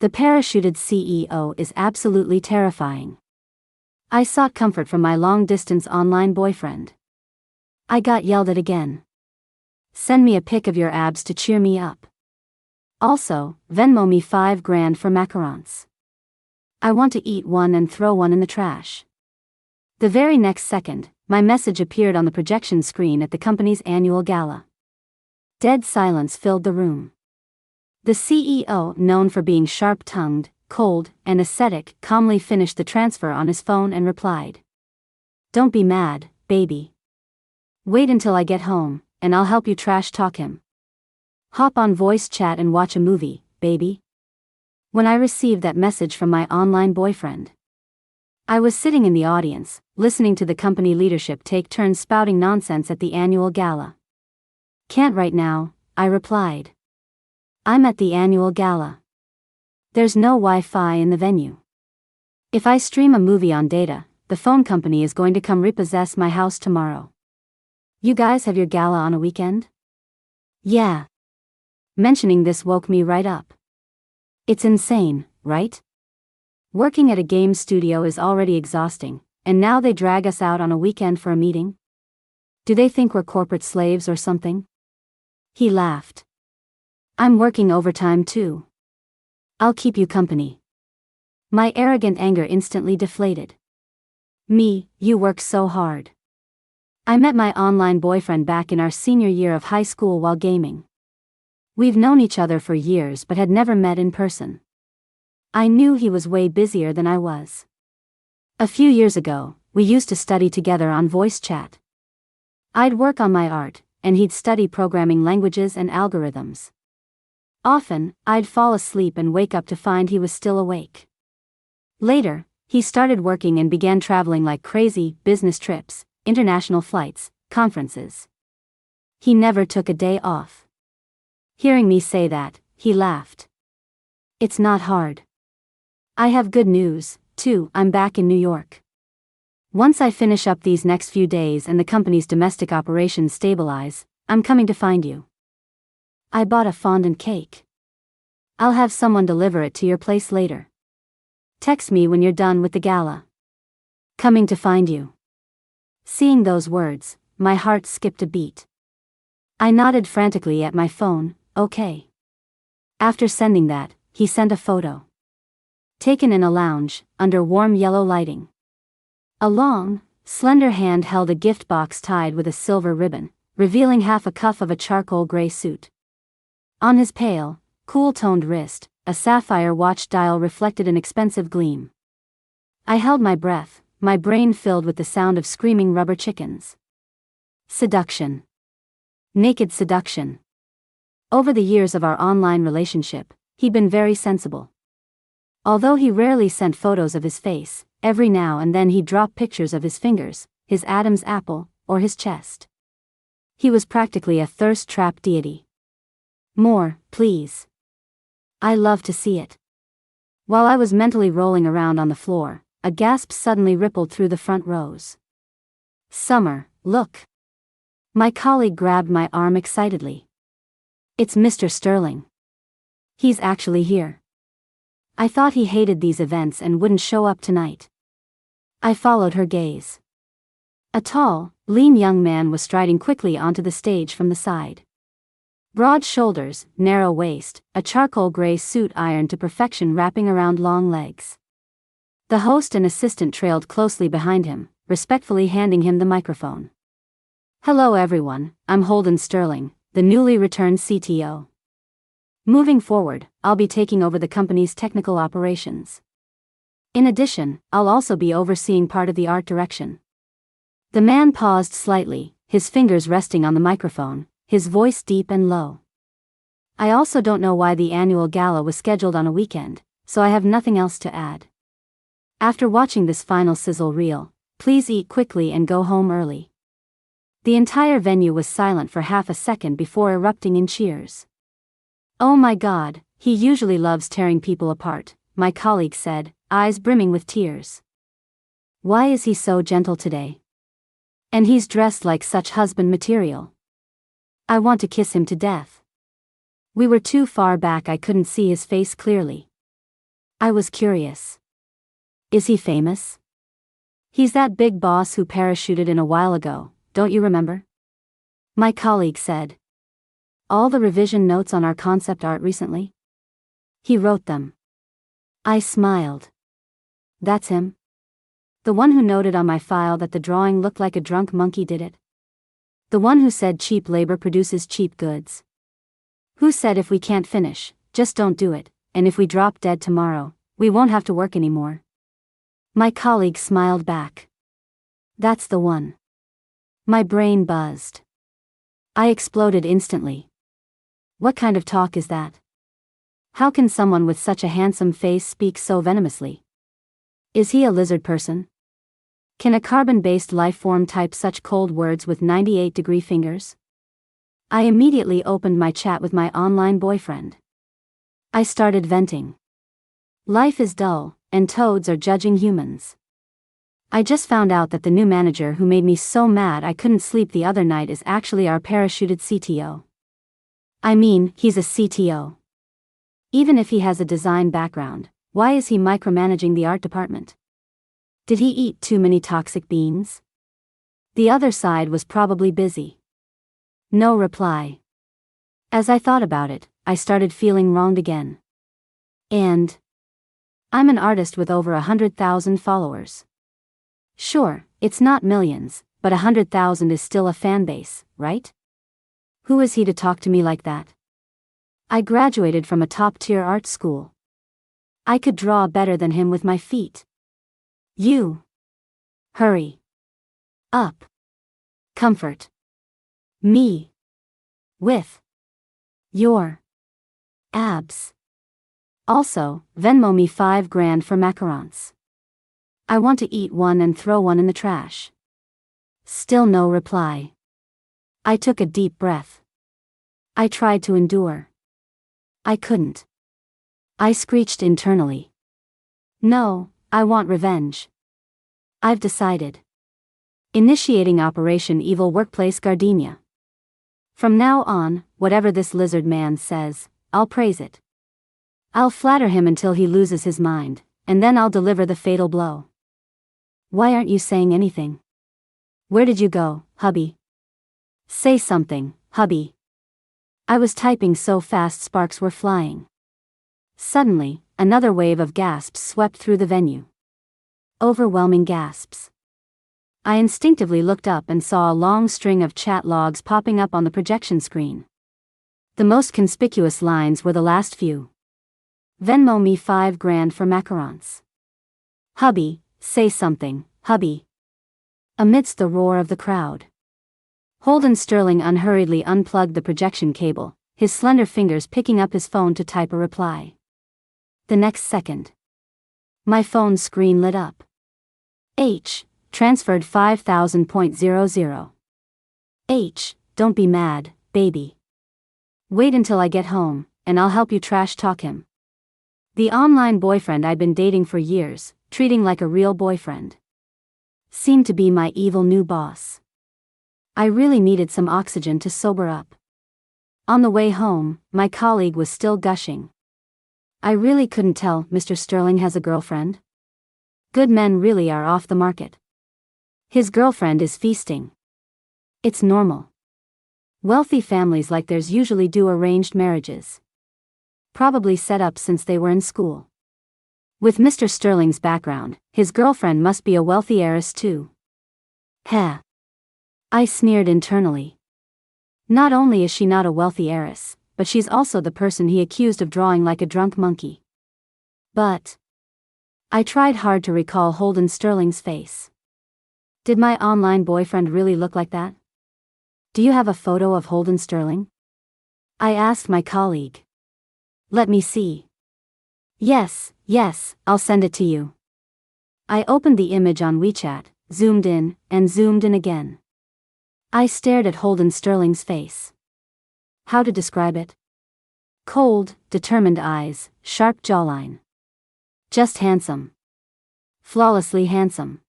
The parachuted CEO is absolutely terrifying. I sought comfort from my long-distance online boyfriend. I got yelled at again. Send me a pic of your abs to cheer me up. Also, Venmo me $5,000 for macarons. I want to eat one and throw one in the trash. The very next second, my message appeared on the projection screen at the company's annual gala. Dead silence filled the room. The CEO, known for being sharp-tongued, cold, and ascetic, calmly finished the transfer on his phone and replied. Don't be mad, baby. Wait until I get home, and I'll help you trash talk him. Hop on voice chat and watch a movie, baby. When I received that message from my online boyfriend, I was sitting in the audience, listening to the company leadership take turns spouting nonsense at the annual gala. Can't right now, I replied. I'm at the annual gala. There's no Wi-Fi in the venue. If I stream a movie on data, the phone company is going to come repossess my house tomorrow. You guys have your gala on a weekend? Yeah. Mentioning this woke me right up. It's insane, right? Working at a game studio is already exhausting, and now they drag us out on a weekend for a meeting? Do they think we're corporate slaves or something? He laughed. I'm working overtime too. I'll keep you company. My arrogant anger instantly deflated. Me, you work so hard. I met my online boyfriend back in our senior year of high school while gaming. We've known each other for years but had never met in person. I knew he was way busier than I was. A few years ago, we used to study together on voice chat. I'd work on my art, and he'd study programming languages and algorithms. Often, I'd fall asleep and wake up to find he was still awake. Later, he started working and began traveling like crazy, business trips, international flights, conferences. He never took a day off. Hearing me say that, he laughed. It's not hard. I have good news, too. I'm back in New York. Once I finish up these next few days and the company's domestic operations stabilize, I'm coming to find you. I bought a fondant cake. I'll have someone deliver it to your place later. Text me when you're done with the gala. Coming to find you. Seeing those words, my heart skipped a beat. I nodded frantically at my phone, okay. After sending that, he sent a photo. Taken in a lounge, under warm yellow lighting. A long, slender hand held a gift box tied with a silver ribbon, revealing half a cuff of a charcoal gray suit. On his pale, cool-toned wrist, a sapphire watch dial reflected an expensive gleam. I held my breath, my brain filled with the sound of screaming rubber chickens. Seduction. Naked seduction. Over the years of our online relationship, he'd been very sensible. Although he rarely sent photos of his face, every now and then he'd drop pictures of his fingers, his Adam's apple, or his chest. He was practically a thirst-trap deity. More, please. I love to see it. While I was mentally rolling around on the floor, a gasp suddenly rippled through the front rows. Summer, look. My colleague grabbed my arm excitedly. It's Mr. Sterling. He's actually here. I thought he hated these events and wouldn't show up tonight. I followed her gaze. A tall, lean young man was striding quickly onto the stage from the side. Broad shoulders, narrow waist, a charcoal gray suit ironed to perfection wrapping around long legs. The host and assistant trailed closely behind him, respectfully handing him the microphone. Hello everyone, I'm Holden Sterling, the newly returned CTO. Moving forward, I'll be taking over the company's technical operations. In addition, I'll also be overseeing part of the art direction. The man paused slightly, his fingers resting on the microphone, his voice deep and low. I also don't know why the annual gala was scheduled on a weekend, so I have nothing else to add. After watching this final sizzle reel, please eat quickly and go home early. The entire venue was silent for half a second before erupting in cheers. Oh my God, he usually loves tearing people apart, my colleague said, eyes brimming with tears. Why is he so gentle today? And he's dressed like such husband material. I want to kiss him to death. We were too far back, I couldn't see his face clearly. I was curious. Is he famous? He's that big boss who parachuted in a while ago, don't you remember? My colleague said. All the revision notes on our concept art recently? He wrote them. I smiled. That's him? The one who noted on my file that the drawing looked like a drunk monkey did it? The one who said cheap labor produces cheap goods? Who said if we can't finish, just don't do it, and if we drop dead tomorrow, we won't have to work anymore? My colleague smiled back. That's the one. My brain buzzed. I exploded instantly. What kind of talk is that? How can someone with such a handsome face speak so venomously? Is he a lizard person? Can a carbon-based life form type such cold words with 98-degree fingers? I immediately opened my chat with my online boyfriend. I started venting. Life is dull, and toads are judging humans. I just found out that the new manager who made me so mad I couldn't sleep the other night is actually our parachuted CTO. I mean, he's a CTO. Even if he has a design background, why is he micromanaging the art department? Did he eat too many toxic beans? The other side was probably busy. No reply. As I thought about it, I started feeling wronged again. And I'm an artist with over 100,000 followers. Sure, it's not millions, but 100,000 is still a fan base, right? Who is he to talk to me like that? I graduated from a top-tier art school. I could draw better than him with my feet. You. Hurry. Up. Comfort. Me. With. Your. Abs. Also, Venmo me $5,000 for macarons. I want to eat one and throw one in the trash. Still no reply. I took a deep breath. I tried to endure. I couldn't. I screeched internally. No, I want revenge. I've decided. Initiating Operation Evil Workplace Gardenia. From now on, whatever this lizard man says, I'll praise it. I'll flatter him until he loses his mind, and then I'll deliver the fatal blow. Why aren't you saying anything? Where did you go, hubby? Say something, hubby. I was typing so fast sparks were flying. Suddenly, another wave of gasps swept through the venue. Overwhelming gasps. I instinctively looked up and saw a long string of chat logs popping up on the projection screen. The most conspicuous lines were the last few. Venmo me $5,000 for macarons. Hubby, say something, hubby. Amidst the roar of the crowd, Holden Sterling unhurriedly unplugged the projection cable, his slender fingers picking up his phone to type a reply. The next second, my phone screen lit up. Transferred 5,000.00. Don't be mad, baby. Wait until I get home, and I'll help you trash talk him. The online boyfriend I'd been dating for years, treating like a real boyfriend, seemed to be my evil new boss. I really needed some oxygen to sober up. On the way home, my colleague was still gushing. I really couldn't tell Mr. Sterling has a girlfriend. Good men really are off the market. His girlfriend is feasting. It's normal. Wealthy families like theirs usually do arranged marriages. Probably set up since they were in school. With Mr. Sterling's background, his girlfriend must be a wealthy heiress too. Heh. I sneered internally. Not only is she not a wealthy heiress, but she's also the person he accused of drawing like a drunk monkey. But I tried hard to recall Holden Sterling's face. Did my online boyfriend really look like that? Do you have a photo of Holden Sterling? I asked my colleague. Let me see. Yes, I'll send it to you. I opened the image on WeChat, zoomed in, and zoomed in again. I stared at Holden Sterling's face. How to describe it? Cold, determined eyes, sharp jawline. Just handsome. Flawlessly handsome.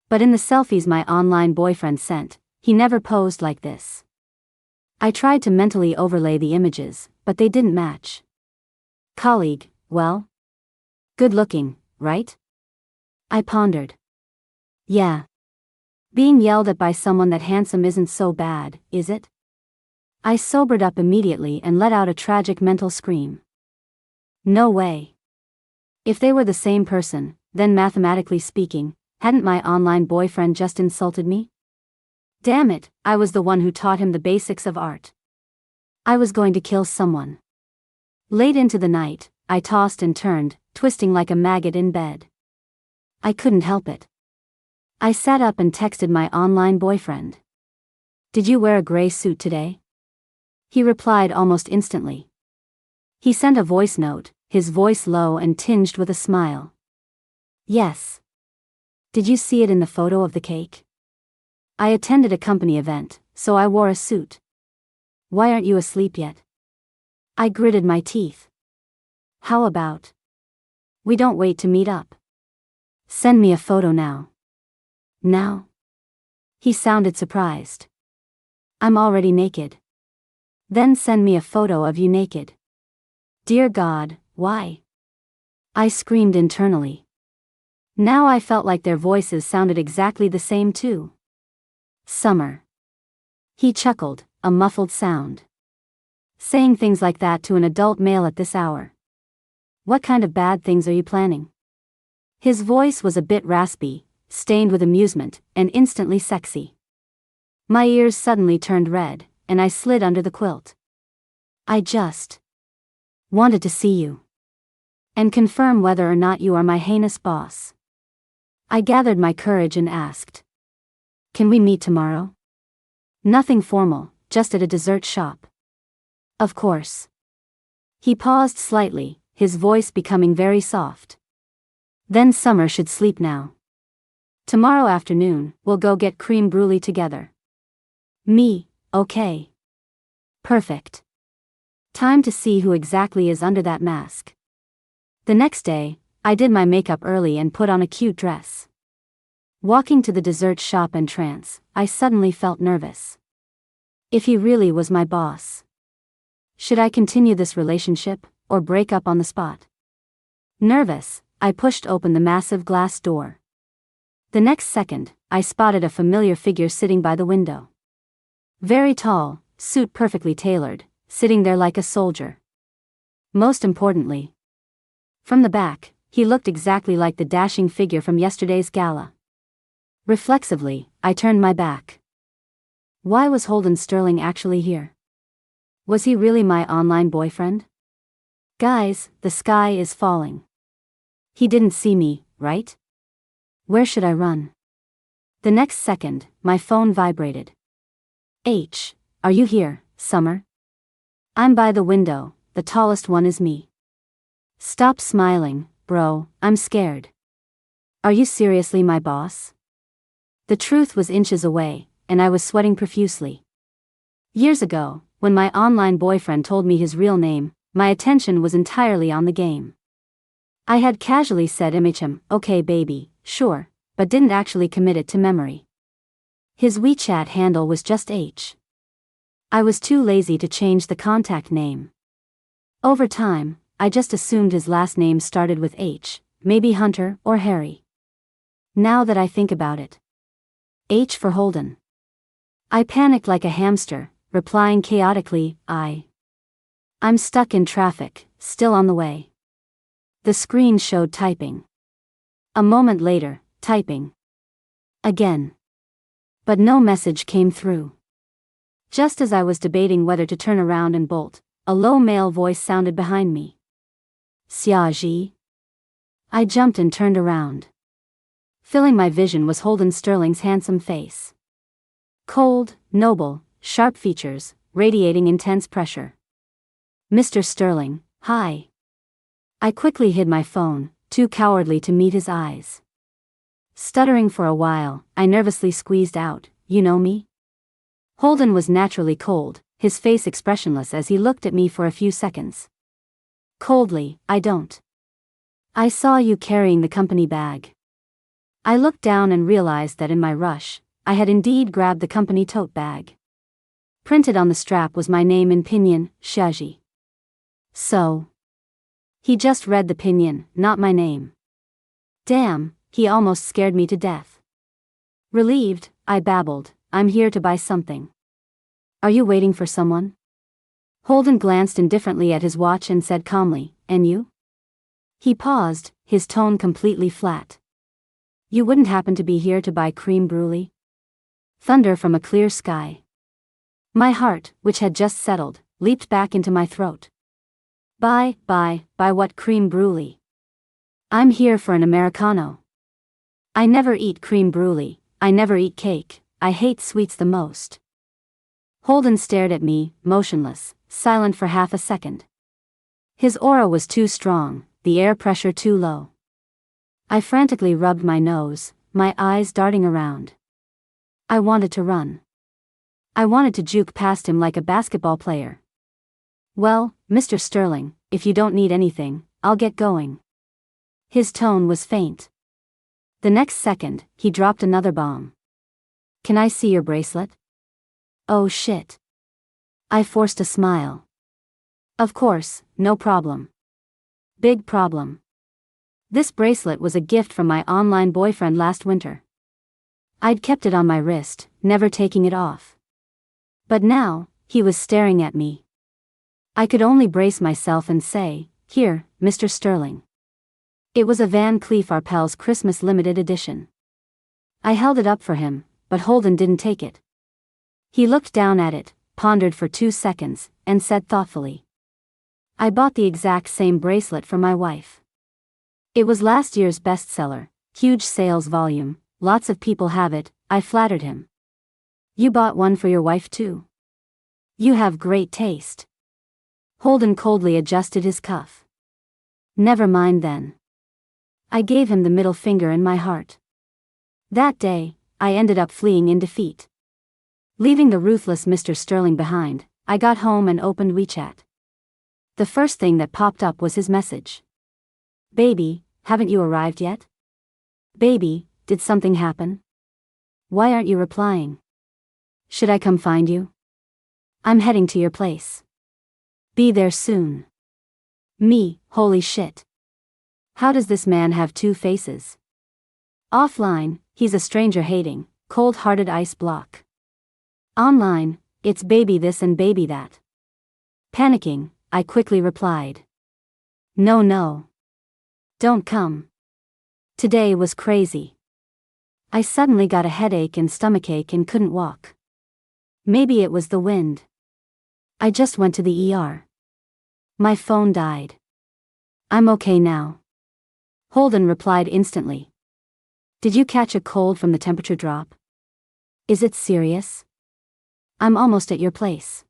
But in the selfies my online boyfriend sent, he never posed like this. I tried to mentally overlay the images, but they didn't match. Colleague, well? Good looking, right? I pondered. Yeah. Being yelled at by someone that handsome isn't so bad, is it? I sobered up immediately and let out a tragic mental scream. No way. If they were the same person, then mathematically speaking, hadn't my online boyfriend just insulted me? Damn it, I was the one who taught him the basics of art. I was going to kill someone. Late into the night, I tossed and turned, twisting like a maggot in bed. I couldn't help it. I sat up and texted my online boyfriend. Did you wear a gray suit today? He replied almost instantly. He sent a voice note, his voice low and tinged with a smile. Yes. Did you see it in the photo of the cake? I attended a company event, so I wore a suit. Why aren't you asleep yet? I gritted my teeth. How about we don't wait to meet up? Send me a photo now. Now? He sounded surprised. I'm already naked. Then send me a photo of you naked. Dear God, why? I screamed internally. Now I felt like their voices sounded exactly the same too. Summer. He chuckled, a muffled sound. Saying things like that to an adult male at this hour. What kind of bad things are you planning? His voice was a bit raspy, stained with amusement, and instantly sexy. My ears suddenly turned red, and I slid under the quilt. I just wanted to see you. And confirm whether or not you are my heinous boss. I gathered my courage and asked. Can we meet tomorrow? Nothing formal, just at a dessert shop. Of course. He paused slightly, his voice becoming very soft. Then Summer should sleep now. Tomorrow afternoon, we'll go get creme brulee together. Me, okay. Perfect. Time to see who exactly is under that mask. The next day, I did my makeup early and put on a cute dress. Walking to the dessert shop entrance, I suddenly felt nervous. If he really was my boss. Should I continue this relationship, or break up on the spot? Nervous, I pushed open the massive glass door. The next second, I spotted a familiar figure sitting by the window. Very tall, suit perfectly tailored, sitting there like a soldier. Most importantly, from the back, he looked exactly like the dashing figure from yesterday's gala. Reflexively, I turned my back. Why was Holden Sterling actually here? Was he really my online boyfriend? Guys, the sky is falling. He didn't see me, right? Where should I run? The next second, my phone vibrated. Are you here, Summer? I'm by the window, the tallest one is me. Stop smiling, bro, I'm scared. Are you seriously my boss? The truth was inches away, and I was sweating profusely. Years ago, when my online boyfriend told me his real name, my attention was entirely on the game. I had casually said okay baby, sure, but didn't actually commit it to memory. His WeChat handle was just H. I was too lazy to change the contact name. Over time, I just assumed his last name started with H, maybe Hunter or Harry. Now that I think about it. H for Holden. I panicked like a hamster, replying chaotically, I'm stuck in traffic, still on the way. The screen showed typing. A moment later, typing. Again. But no message came through. Just as I was debating whether to turn around and bolt, a low male voice sounded behind me. Xiaji? I jumped and turned around. Filling my vision was Holden Sterling's handsome face. Cold, noble, sharp features, radiating intense pressure. Mr. Sterling, hi. I quickly hid my phone, too cowardly to meet his eyes. Stuttering for a while, I nervously squeezed out, you know me? Holden was naturally cold, his face expressionless as he looked at me for a few seconds. Coldly, I don't. I saw you carrying the company bag. I looked down and realized that in my rush, I had indeed grabbed the company tote bag. Printed on the strap was my name in pinyin, Xiaji. So, He just read the pinion, not my name. Damn, he almost scared me to death. Relieved, I babbled, I'm here to buy something. Are you waiting for someone? Holden glanced indifferently at his watch and said calmly, and you? He paused, his tone completely flat. You wouldn't happen to be here to buy creme brulee? Thunder from a clear sky. My heart, which had just settled, leaped back into my throat. Buy what creme brulee? I'm here for an Americano. I never eat creme brulee, I never eat cake, I hate sweets the most. Holden stared at me, motionless, silent for half a second. His aura was too strong, the air pressure too low. I frantically rubbed my nose, my eyes darting around. I wanted to run. I wanted to juke past him like a basketball player. Well, Mr. Sterling, if you don't need anything, I'll get going. His tone was faint. The next second, he dropped another bomb. Can I see your bracelet? Oh shit. I forced a smile. Of course, no problem. Big problem. This bracelet was a gift from my online boyfriend last winter. I'd kept it on my wrist, never taking it off. But now, he was staring at me. I could only brace myself and say, Here, Mr. Sterling. It was a Van Cleef Arpels Christmas limited edition. I held it up for him, but Holden didn't take it. He looked down at it, pondered for 2 seconds, and said thoughtfully. I bought the exact same bracelet for my wife. It was last year's bestseller, huge sales volume, lots of people have it, I flattered him. You bought one for your wife too? You have great taste. Holden coldly adjusted his cuff. Never mind then. I gave him the middle finger in my heart. That day, I ended up fleeing in defeat. Leaving the ruthless Mr. Sterling behind, I got home and opened WeChat. The first thing that popped up was his message. Baby, haven't you arrived yet? Baby, did something happen? Why aren't you replying? Should I come find you? I'm heading to your place. Be there soon. Me, holy shit. How does this man have 2 faces? Offline, he's a stranger-hating, cold-hearted ice block. Online, it's baby this and baby that. Panicking, I quickly replied. No. Don't come. Today was crazy. I suddenly got a headache and stomachache and couldn't walk. Maybe it was the wind. I just went to the ER. My phone died. I'm okay now. Holden replied instantly. Did you catch a cold from the temperature drop? Is it serious? I'm almost at your place.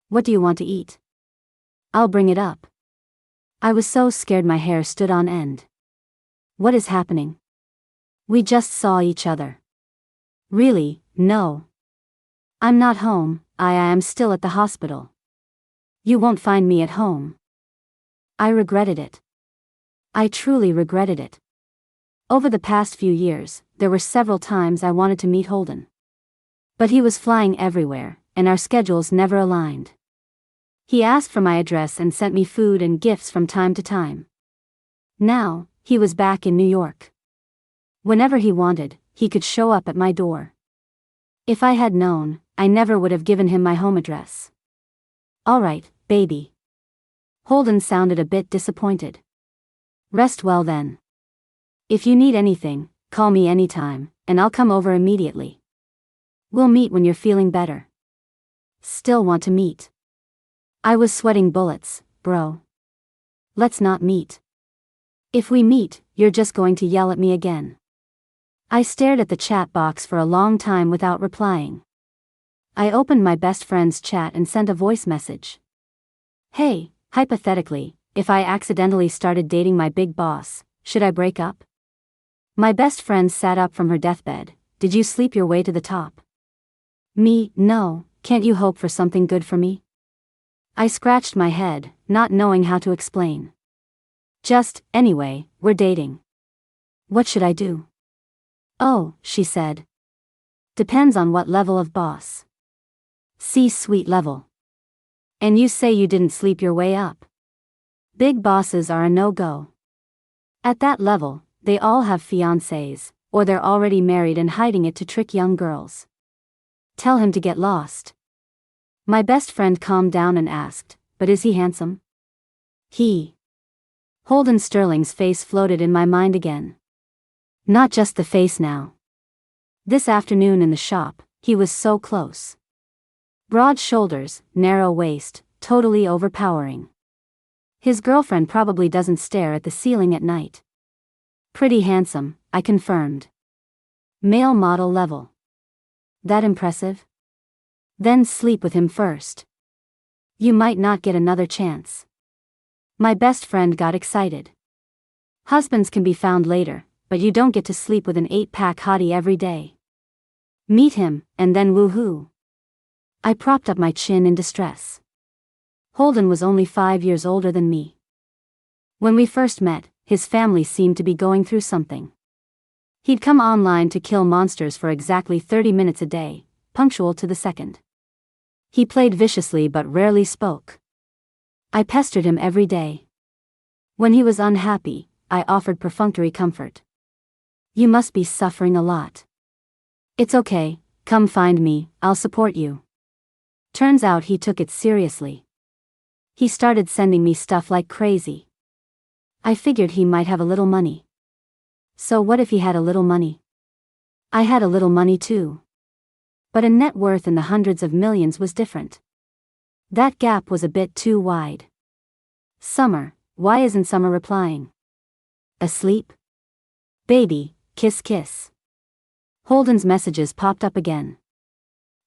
What do you want to eat? I'll bring it up. I was so scared my hair stood on end. What is happening? We just saw each other. Really, no. I'm not home, I am still at the hospital. You won't find me at home. I regretted it. I truly regretted it. Over the past few years, there were several times I wanted to meet Holden. But he was flying everywhere, and our schedules never aligned. He asked for my address and sent me food and gifts from time to time. Now, he was back in New York. Whenever he wanted, he could show up at my door. If I had known, I never would have given him my home address. All right, baby. Holden sounded a bit disappointed. Rest well then. If you need anything, call me anytime, and I'll come over immediately. We'll meet when you're feeling better. Still want to meet. I was sweating bullets, bro. Let's not meet. If we meet, you're just going to yell at me again. I stared at the chat box for a long time without replying. I opened my best friend's chat and sent a voice message. Hey, hypothetically, if I accidentally started dating my big boss, should I break up? My best friend sat up from her deathbed. Did you sleep your way to the top? Me, no, can't you hope for something good for me? I scratched my head, not knowing how to explain. Just, anyway, we're dating. What should I do? Oh, she said. Depends on what level of boss. C-suite level. And you say you didn't sleep your way up. Big bosses are a no-go. At that level, they all have fiancés, or they're already married and hiding it to trick young girls. Tell him to get lost. My best friend calmed down and asked, but is he handsome? Holden Sterling's face floated in my mind again. Not just the face now. This afternoon in the shop, he was so close. Broad shoulders, narrow waist, totally overpowering. His girlfriend probably doesn't stare at the ceiling at night. Pretty handsome, I confirmed. Male model level. That impressive? Then sleep with him first. You might not get another chance. My best friend got excited. Husbands can be found later, but you don't get to sleep with an 8-pack hottie every day. Meet him, and then woohoo. I propped up my chin in distress. Holden was only 5 years older than me. When we first met, his family seemed to be going through something. He'd come online to kill monsters for exactly 30 minutes a day, punctual to the second. He played viciously but rarely spoke. I pestered him every day. When he was unhappy, I offered perfunctory comfort. You must be suffering a lot. It's okay, come find me, I'll support you. Turns out he took it seriously. He started sending me stuff like crazy. I figured he might have a little money. So what if he had a little money? I had a little money too. But a net worth in the hundreds of millions was different. That gap was a bit too wide. Summer, why isn't Summer replying? Asleep? Baby, kiss kiss. Holden's messages popped up again.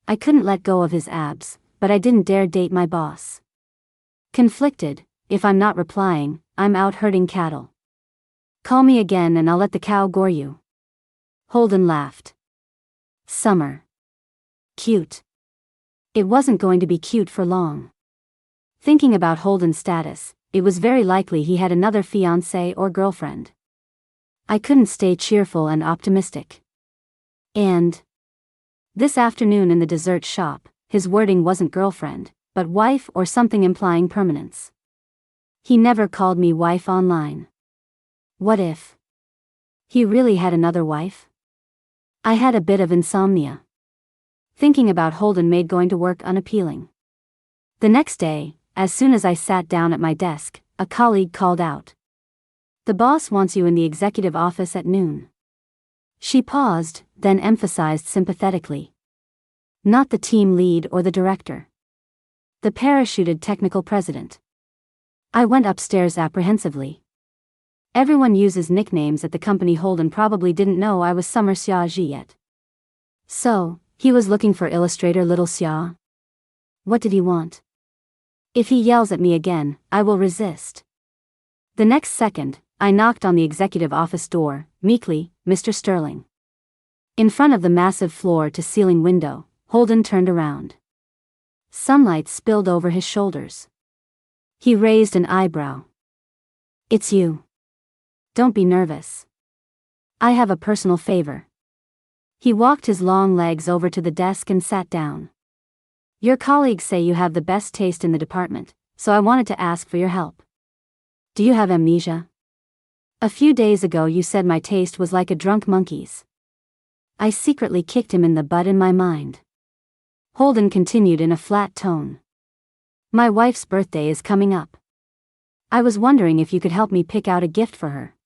I couldn't let go of his abs, but I didn't dare date my boss. Conflicted, if I'm not replying, I'm out herding cattle. Call me again and I'll let the cow gore you. Holden laughed. Summer. Cute. It wasn't going to be cute for long. Thinking about Holden's status, it was very likely he had another fiancé or girlfriend. I couldn't stay cheerful and optimistic. And this afternoon in the dessert shop, his wording wasn't girlfriend, but wife or something implying permanence. He never called me wife online. What if he really had another wife? I had a bit of insomnia. Thinking about Holden made going to work unappealing. The next day, as soon as I sat down at my desk, a colleague called out. The boss wants you in the executive office at noon. She paused, then emphasized sympathetically. Not the team lead or the director. The parachuted technical president. I went upstairs apprehensively. Everyone uses nicknames at the company. Holden probably didn't know I was Summer Xiaji yet. So, he was looking for illustrator Little Xia? What did he want? If he yells at me again, I will resist. The next second, I knocked on the executive office door, meekly, Mr. Sterling. In front of the massive floor-to-ceiling window, Holden turned around. Sunlight spilled over his shoulders. He raised an eyebrow. It's you. Don't be nervous. I have a personal favor. He walked his long legs over to the desk and sat down. Your colleagues say you have the best taste in the department, so I wanted to ask for your help. Do you have amnesia? A few days ago you said my taste was like a drunk monkey's. I secretly kicked him in the butt in my mind. Holden continued in a flat tone. My wife's birthday is coming up. I was wondering if you could help me pick out a gift for her.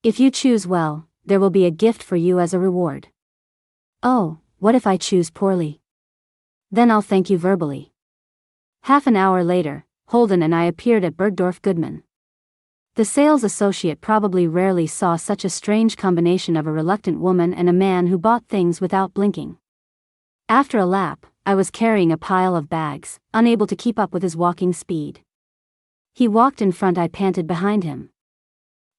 If you choose well, there will be a gift for you as a reward. Oh, what if I choose poorly? Then I'll thank you verbally. Half an hour later, Holden and I appeared at Bergdorf Goodman. The sales associate probably rarely saw such a strange combination of a reluctant woman and a man who bought things without blinking. After a lap, I was carrying a pile of bags, unable to keep up with his walking speed. He walked in front, I panted behind him.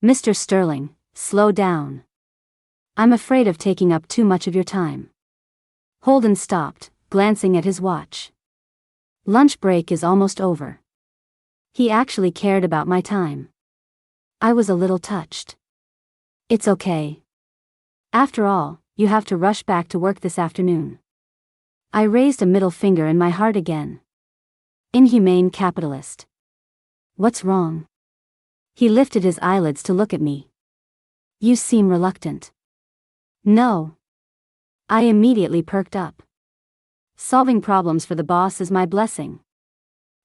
Mr. Sterling, slow down. I'm afraid of taking up too much of your time. Holden stopped, glancing at his watch. Lunch break is almost over. He actually cared about my time. I was a little touched. It's okay. After all, you have to rush back to work this afternoon. I raised a middle finger in my heart again. Inhumane capitalist. What's wrong? He lifted his eyelids to look at me. You seem reluctant. No. I immediately perked up. Solving problems for the boss is my blessing.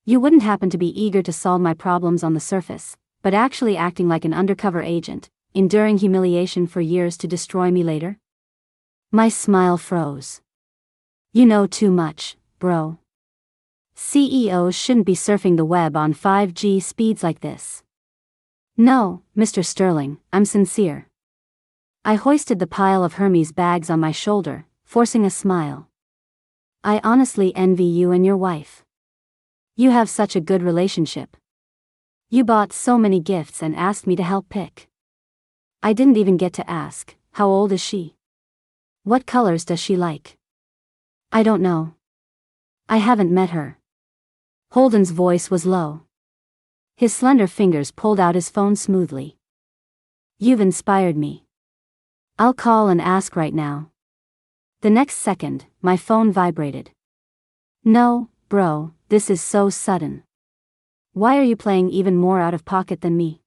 You wouldn't happen to be eager to solve my problems on the surface, but actually acting like an undercover agent, enduring humiliation for years to destroy me later? My smile froze. You know too much, bro. CEOs shouldn't be surfing the web on 5G speeds like this. No, Mr. Sterling, I'm sincere. I hoisted the pile of Hermes bags on my shoulder, forcing a smile. I honestly envy you and your wife. You have such a good relationship. You bought so many gifts and asked me to help pick. I didn't even get to ask, how old is she? What colors does she like? I don't know. I haven't met her. Holden's voice was low. His slender fingers pulled out his phone smoothly. You've inspired me. I'll call and ask right now. The next second, my phone vibrated. No, bro, this is so sudden. Why are you playing even more out of pocket than me?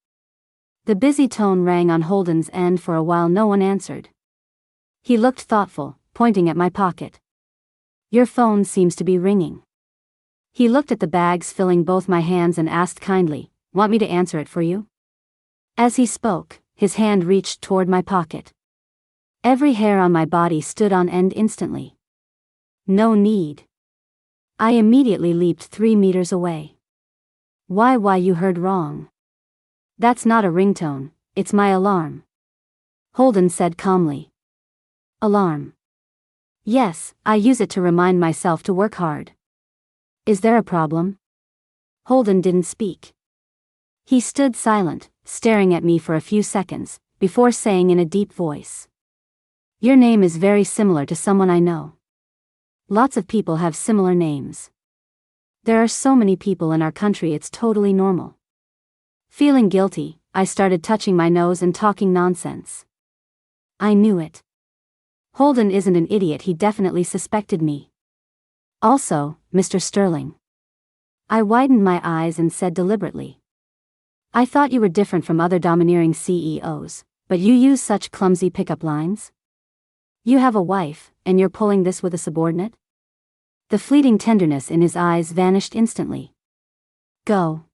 The busy tone rang on Holden's end. For a while no one answered. He looked thoughtful, pointing at my pocket. Your phone seems to be ringing. He looked at the bags filling both my hands and asked kindly, want me to answer it for you? As he spoke, his hand reached toward my pocket. Every hair on my body stood on end instantly. No need. I immediately leaped 3 meters away. Why you heard wrong. That's not a ringtone, it's my alarm. Holden said calmly. Alarm. Yes, I use it to remind myself to work hard. Is there a problem? Holden didn't speak. He stood silent, staring at me for a few seconds, before saying in a deep voice. Your name is very similar to someone I know. Lots of people have similar names. There are so many people in our country, it's totally normal. Feeling guilty, I started touching my nose and talking nonsense. I knew it. Holden isn't an idiot, he definitely suspected me. Also, Mr. Sterling. I widened my eyes and said deliberately. I thought you were different from other domineering CEOs, but you use such clumsy pickup lines? You have a wife, and you're pulling this with a subordinate? The fleeting tenderness in his eyes vanished instantly. Go.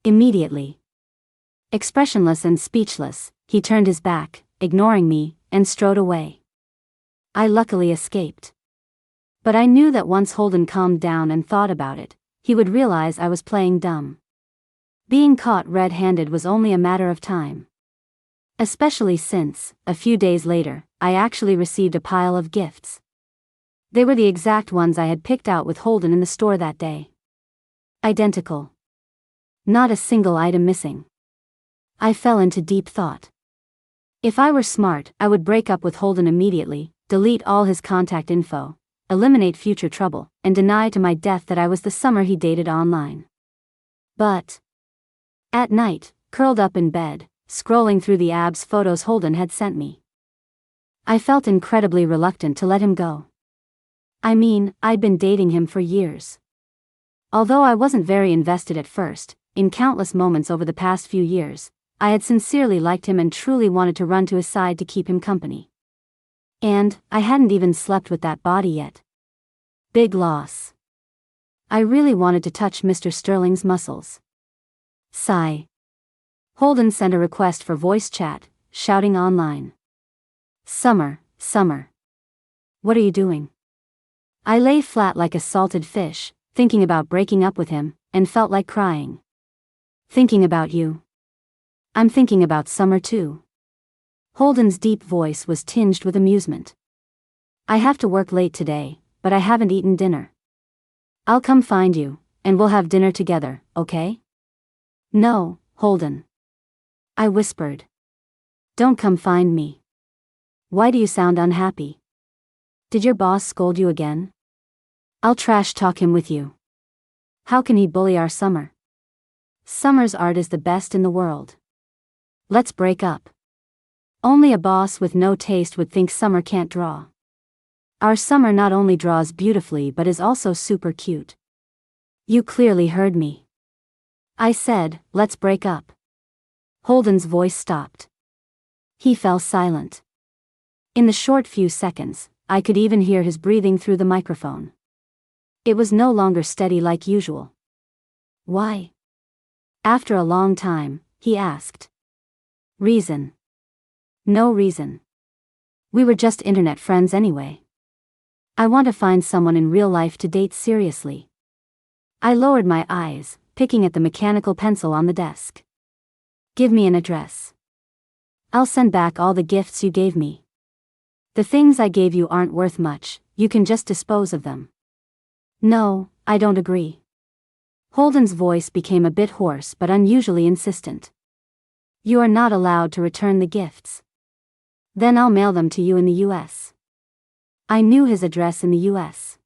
Immediately. Expressionless and speechless, he turned his back, ignoring me, and strode away. I luckily escaped. But I knew that once Holden calmed down and thought about it, he would realize I was playing dumb. Being caught red-handed was only a matter of time. Especially since, a few days later, I actually received a pile of gifts. They were the exact ones I had picked out with Holden in the store that day. Identical. Not a single item missing. I fell into deep thought. If I were smart, I would break up with Holden immediately, delete all his contact info, eliminate future trouble, and deny to my death that I was the summer he dated online. But at night, curled up in bed, scrolling through the abs photos Holden had sent me, I felt incredibly reluctant to let him go. I mean, I'd been dating him for years. Although I wasn't very invested at first, in countless moments over the past few years, I had sincerely liked him and truly wanted to run to his side to keep him company. And I hadn't even slept with that body yet. Big loss. I really wanted to touch Mr. Sterling's muscles. Sigh. Holden sent a request for voice chat, shouting online. Summer. What are you doing? I lay flat like a salted fish, thinking about breaking up with him, and felt like crying. Thinking about you. I'm thinking about summer too. Holden's deep voice was tinged with amusement. I have to work late today, but I haven't eaten dinner. I'll come find you, and we'll have dinner together, okay? No, Holden. I whispered. Don't come find me. Why do you sound unhappy? Did your boss scold you again? I'll trash talk him with you. How can he bully our summer? Summer's art is the best in the world. Let's break up. Only a boss with no taste would think summer can't draw. Our summer not only draws beautifully but is also super cute. You clearly heard me. I said, let's break up. Holden's voice stopped. He fell silent. In the short few seconds, I could even hear his breathing through the microphone. It was no longer steady like usual. Why? After a long time, he asked. Reason. No reason. We were just internet friends anyway. I want to find someone in real life to date seriously. I lowered my eyes, picking at the mechanical pencil on the desk. Give me an address. I'll send back all the gifts you gave me. The things I gave you aren't worth much, you can just dispose of them. No, I don't agree. Holden's voice became a bit hoarse but unusually insistent. You are not allowed to return the gifts. Then I'll mail them to you in the US. I knew his address in the US.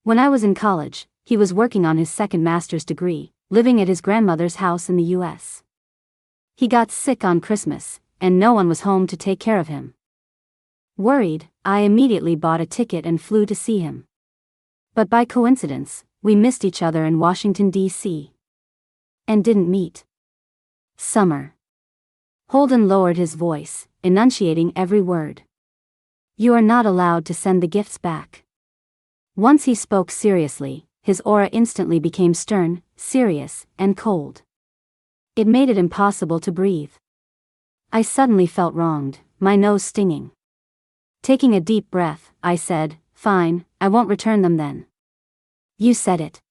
When I was in college, he was working on his second master's degree, living at his grandmother's house in the US. He got sick on Christmas, and no one was home to take care of him. Worried, I immediately bought a ticket and flew to see him. But by coincidence, we missed each other in Washington, D.C. and didn't meet. Summer. Holden lowered his voice, enunciating every word. You are not allowed to send the gifts back. Once he spoke seriously, his aura instantly became stern, serious, and cold. It made it impossible to breathe. I suddenly felt wronged, my nose stinging. Taking a deep breath, I said, Fine, I won't return them then. You said it.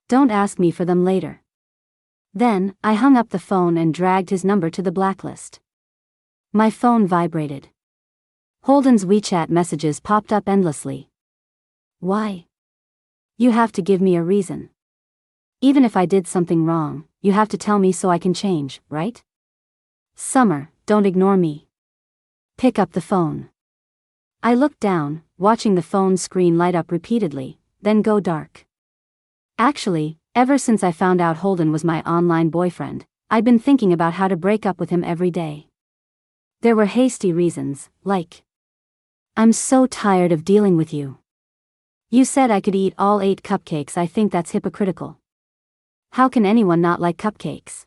Don't ask me for them later. Then, I hung up the phone and dragged his number to the blacklist. My phone vibrated. Holden's WeChat messages popped up endlessly. Why? You have to give me a reason. Even if I did something wrong, you have to tell me so I can change, right? Summer, don't ignore me. Pick up the phone. I looked down, watching the phone screen light up repeatedly, then go dark. Actually, ever since I found out Holden was my online boyfriend, I'd been thinking about how to break up with him every day. There were hasty reasons, like, I'm so tired of dealing with you. You said I could eat all 8 cupcakes. I think that's hypocritical. How can anyone not like cupcakes?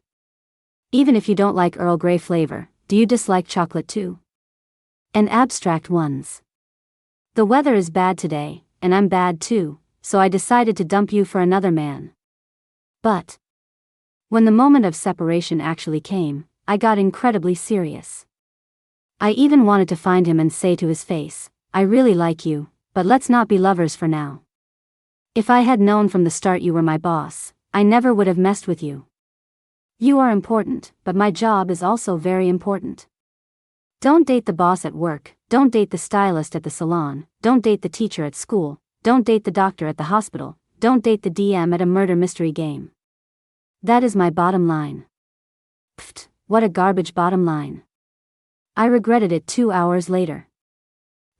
Even if you don't like Earl Grey flavor, do you dislike chocolate too? And abstract ones. The weather is bad today, and I'm bad too, so I decided to dump you for another man. But when the moment of separation actually came, I got incredibly serious. I even wanted to find him and say to his face, I really like you, but let's not be lovers for now. If I had known from the start you were my boss, I never would have messed with you. You are important, but my job is also very important. Don't date the boss at work, don't date the stylist at the salon, don't date the teacher at school, don't date the doctor at the hospital, don't date the DM at a murder mystery game. That is my bottom line. Pfft, what a garbage bottom line. I regretted it 2 hours later.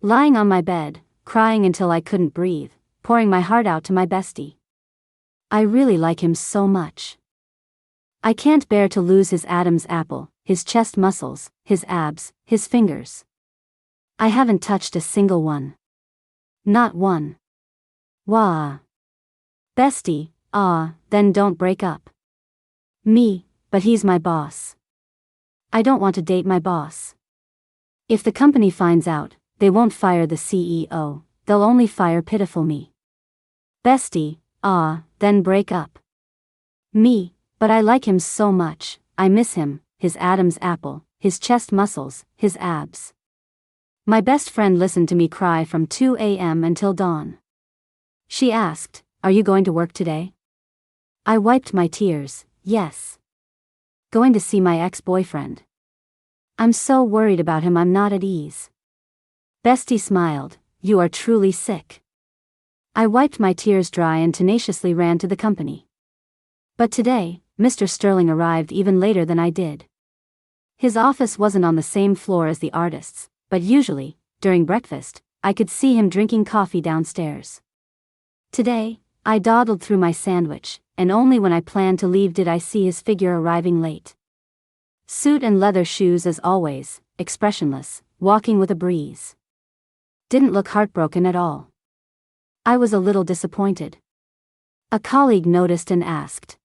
Lying on my bed, crying until I couldn't breathe, pouring my heart out to my bestie. I really like him so much. I can't bear to lose his Adam's apple, his chest muscles, his abs, his fingers. I haven't touched a single one. Not one. Wah. Bestie, then don't break up. Me, but he's my boss. I don't want to date my boss. If the company finds out, they won't fire the CEO, they'll only fire pitiful me. Bestie, then break up. Me, but I like him so much, I miss him, his Adam's apple, his chest muscles, his abs. My best friend listened to me cry from 2 a.m. until dawn. She asked, Are you going to work today? I wiped my tears, yes. Going to see my ex-boyfriend. I'm so worried about him I'm not at ease. Bestie smiled, You are truly sick. I wiped my tears dry and tenaciously ran to the company. But today, Mr. Sterling arrived even later than I did. His office wasn't on the same floor as the artists, but usually, during breakfast, I could see him drinking coffee downstairs. Today, I dawdled through my sandwich, and only when I planned to leave did I see his figure arriving late. Suit and leather shoes as always, expressionless, walking with a breeze. Didn't look heartbroken at all. I was a little disappointed. A colleague noticed and asked,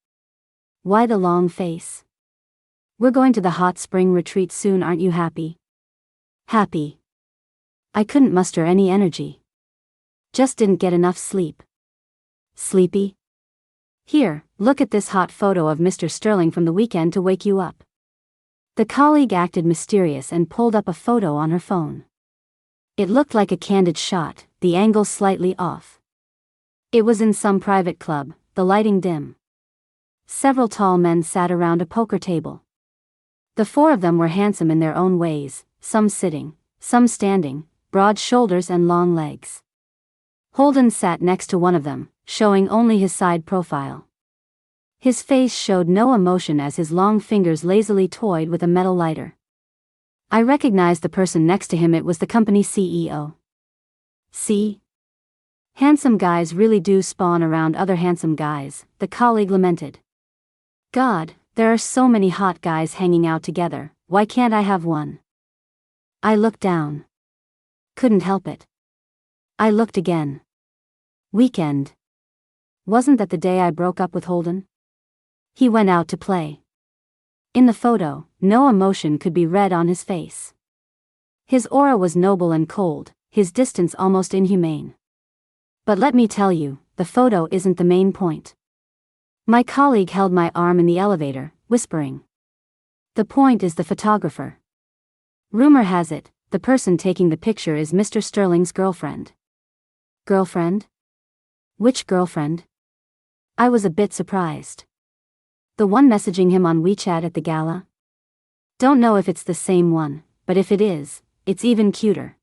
Why the long face? We're going to the hot spring retreat soon, aren't you happy? Happy. I couldn't muster any energy. Just didn't get enough sleep. Sleepy? Here, look at this hot photo of Mr. Sterling from the weekend to wake you up. The colleague acted mysterious and pulled up a photo on her phone. It looked like a candid shot, the angle slightly off. It was in some private club, the lighting dim. Several tall men sat around a poker table. The four of them were handsome in their own ways, some sitting, some standing, broad shoulders and long legs. Holden sat next to one of them, showing only his side profile. His face showed no emotion as his long fingers lazily toyed with a metal lighter. I recognized the person next to him. It was the company CEO. See? Handsome guys really do spawn around other handsome guys, the colleague lamented. God, there are so many hot guys hanging out together, why can't I have one? I looked down. Couldn't help it. I looked again. Weekend. Wasn't that the day I broke up with Holden? He went out to play. In the photo, no emotion could be read on his face. His aura was noble and cold, his distance almost inhumane. But let me tell you, the photo isn't the main point. My colleague held my arm in the elevator, whispering. The point is the photographer. Rumor has it, the person taking the picture is Mr. Sterling's girlfriend. Girlfriend? Which girlfriend? I was a bit surprised. The one messaging him on WeChat at the gala? Don't know if it's the same one, but if it is, it's even cuter.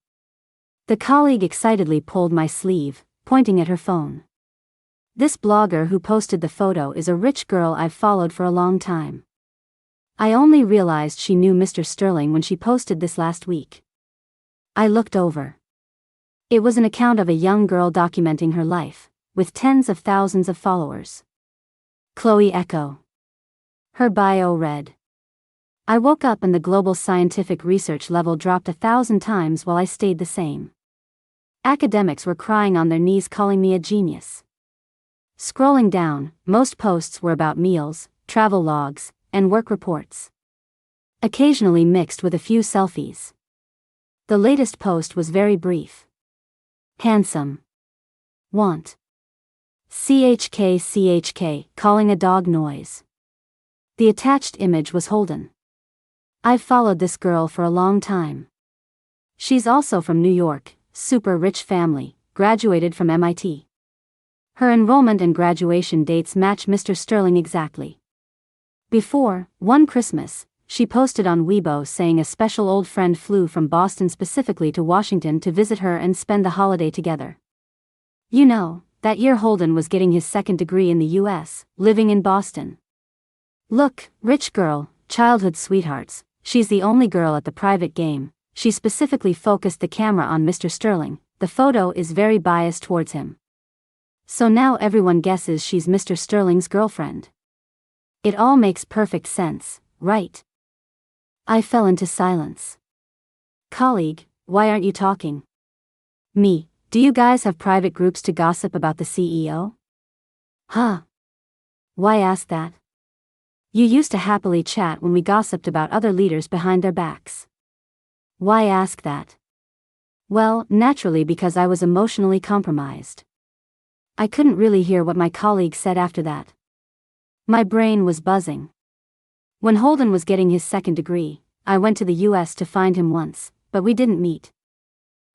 The colleague excitedly pulled my sleeve, pointing at her phone. This blogger who posted the photo is a rich girl I've followed for a long time. I only realized she knew Mr. Sterling when she posted this last week. I looked over. It was an account of a young girl documenting her life, with tens of thousands of followers. Chloe Echo. Her bio read. I woke up and the global scientific research level dropped 1,000 times while I stayed the same. Academics were crying on their knees calling me a genius. Scrolling down, most posts were about meals, travel logs, and work reports. Occasionally mixed with a few selfies. The latest post was very brief. Handsome. Want. CHK, calling a dog noise. The attached image was Holden. I've followed this girl for a long time. She's also from New York, super rich family, graduated from MIT. Her enrollment and graduation dates match Mr. Sterling exactly. Before, one Christmas, she posted on Weibo saying a special old friend flew from Boston specifically to Washington to visit her and spend the holiday together. You know, that year Holden was getting his second degree in the US, living in Boston. Look, rich girl, childhood sweethearts, she's the only girl at the private game. She specifically focused the camera on Mr. Sterling, the photo is very biased towards him. So now everyone guesses she's Mr. Sterling's girlfriend. It all makes perfect sense, right? I fell into silence. Colleague, why aren't you talking? Me, do you guys have private groups to gossip about the CEO? Huh? Why ask that? You used to happily chat when we gossiped about other leaders behind their backs. Why ask that? Well, naturally because I was emotionally compromised. I couldn't really hear what my colleague said after that. My brain was buzzing. When Holden was getting his second degree, I went to the US to find him once, but we didn't meet.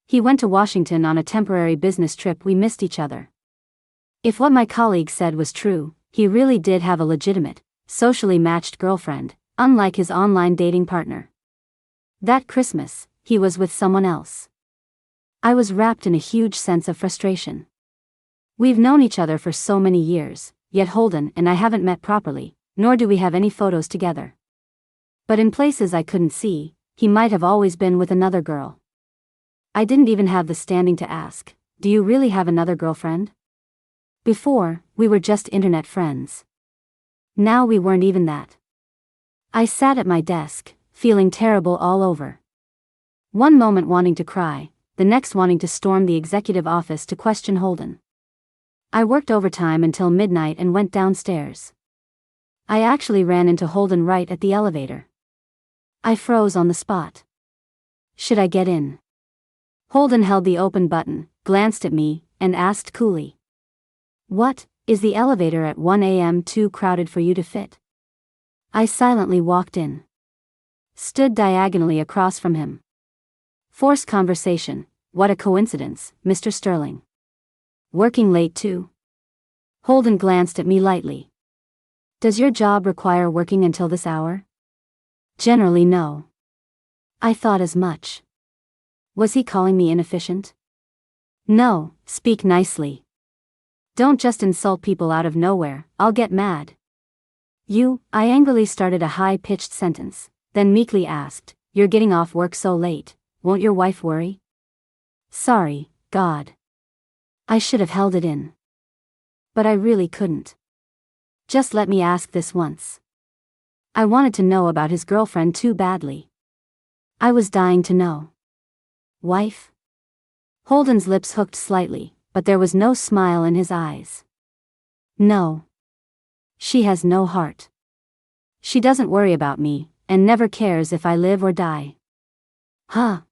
He went to Washington on a temporary business trip. We missed each other. If what my colleague said was true, he really did have a legitimate, socially matched girlfriend, unlike his online dating partner. That Christmas, he was with someone else. I was wrapped in a huge sense of frustration. We've known each other for so many years, yet Holden and I haven't met properly, nor do we have any photos together. But in places I couldn't see, he might have always been with another girl. I didn't even have the standing to ask, do you really have another girlfriend? Before, we were just internet friends. Now we weren't even that. I sat at my desk, feeling terrible all over. One moment wanting to cry, the next wanting to storm the executive office to question Holden. I worked overtime until midnight and went downstairs. I actually ran into Holden right at the elevator. I froze on the spot. Should I get in? Holden held the open button, glanced at me, and asked coolly. What, is the elevator at 1 a.m. too crowded for you to fit? I silently walked in. Stood diagonally across from him. Forced conversation, what a coincidence, Mr. Sterling. Working late too? Holden glanced at me lightly. Does your job require working until this hour? Generally no. I thought as much. Was he calling me inefficient? No, speak nicely. Don't just insult people out of nowhere, I'll get mad. I angrily started a high-pitched sentence, then meekly asked, you're getting off work so late, won't your wife worry? Sorry, God. I should have held it in. But I really couldn't. Just let me ask this once. I wanted to know about his girlfriend too badly. I was dying to know. Wife? Holden's lips hooked slightly, but there was no smile in his eyes. No. She has no heart. She doesn't worry about me, and never cares if I live or die. Huh?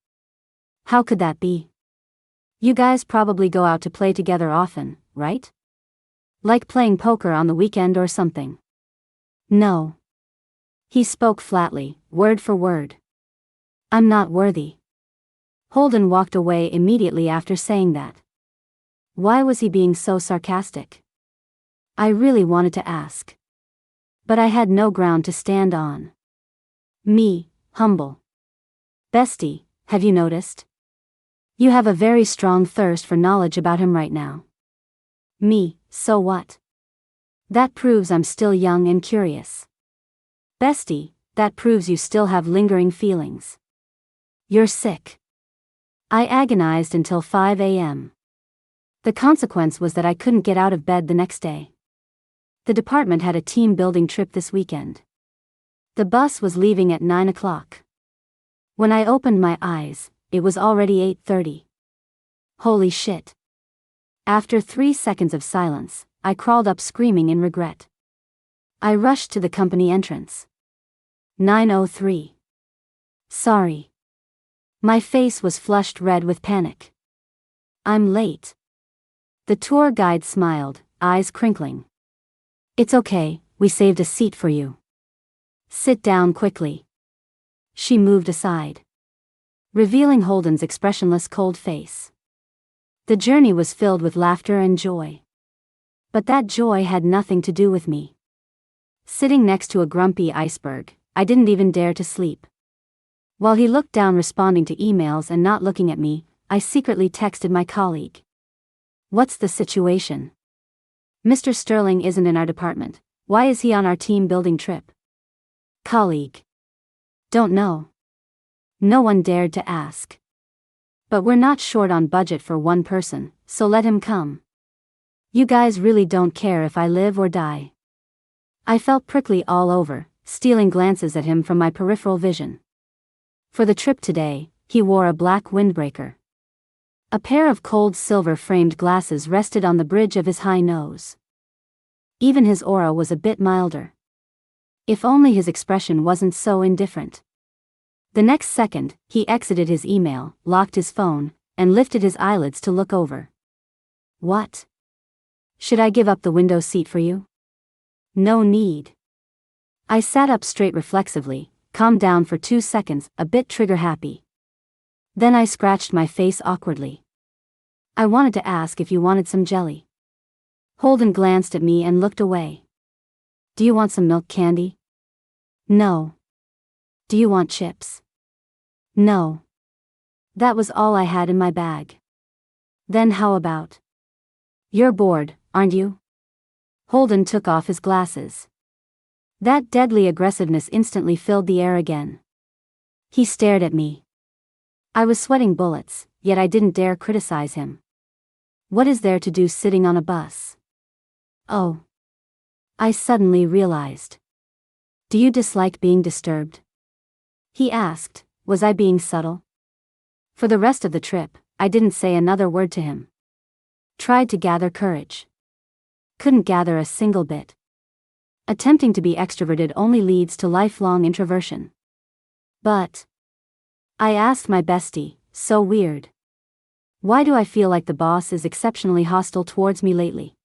How could that be? You guys probably go out to play together often, right? Like playing poker on the weekend or something. No. He spoke flatly, word for word. I'm not worthy. Holden walked away immediately after saying that. Why was he being so sarcastic? I really wanted to ask. But I had no ground to stand on. Me, humble. Bestie, have you noticed? You have a very strong thirst for knowledge about him right now. Me, so what? That proves I'm still young and curious. Bestie, that proves you still have lingering feelings. You're sick. I agonized until 5 a.m. The consequence was that I couldn't get out of bed the next day. The department had a team-building trip this weekend. The bus was leaving at 9 o'clock. When I opened my eyes, it was already 8:30. Holy shit. After 3 seconds of silence, I crawled up screaming in regret. I rushed to the company entrance. 9:03. Sorry. My face was flushed red with panic. I'm late. The tour guide smiled, eyes crinkling. It's okay, we saved a seat for you. Sit down quickly. She moved aside, revealing Holden's expressionless cold face. The journey was filled with laughter and joy. But that joy had nothing to do with me. Sitting next to a grumpy iceberg, I didn't even dare to sleep. While he looked down responding to emails and not looking at me, I secretly texted my colleague. What's the situation? Mr. Sterling isn't in our department. Why is he on our team building trip? Colleague. Don't know. No one dared to ask. But we're not short on budget for one person, so let him come. You guys really don't care if I live or die. I felt prickly all over, stealing glances at him from my peripheral vision. For the trip today, he wore a black windbreaker. A pair of cold silver-framed glasses rested on the bridge of his high nose. Even his aura was a bit milder. If only his expression wasn't so indifferent. The next second, he exited his email, locked his phone, and lifted his eyelids to look over. What? Should I give up the window seat for you? No need. I sat up straight reflexively, calmed down for 2 seconds, a bit trigger-happy. Then I scratched my face awkwardly. I wanted to ask if you wanted some jelly. Holden glanced at me and looked away. Do you want some milk candy? No. Do you want chips? No. That was all I had in my bag. Then how about? You're bored, aren't you? Holden took off his glasses. That deadly aggressiveness instantly filled the air again. He stared at me. I was sweating bullets, yet I didn't dare criticize him. What is there to do sitting on a bus? Oh. I suddenly realized. Do you dislike being disturbed? He asked, was I being subtle? For the rest of the trip, I didn't say another word to him. Tried to gather courage. Couldn't gather a single bit. Attempting to be extroverted only leads to lifelong introversion. But I asked my bestie, so weird. Why do I feel like the boss is exceptionally hostile towards me lately?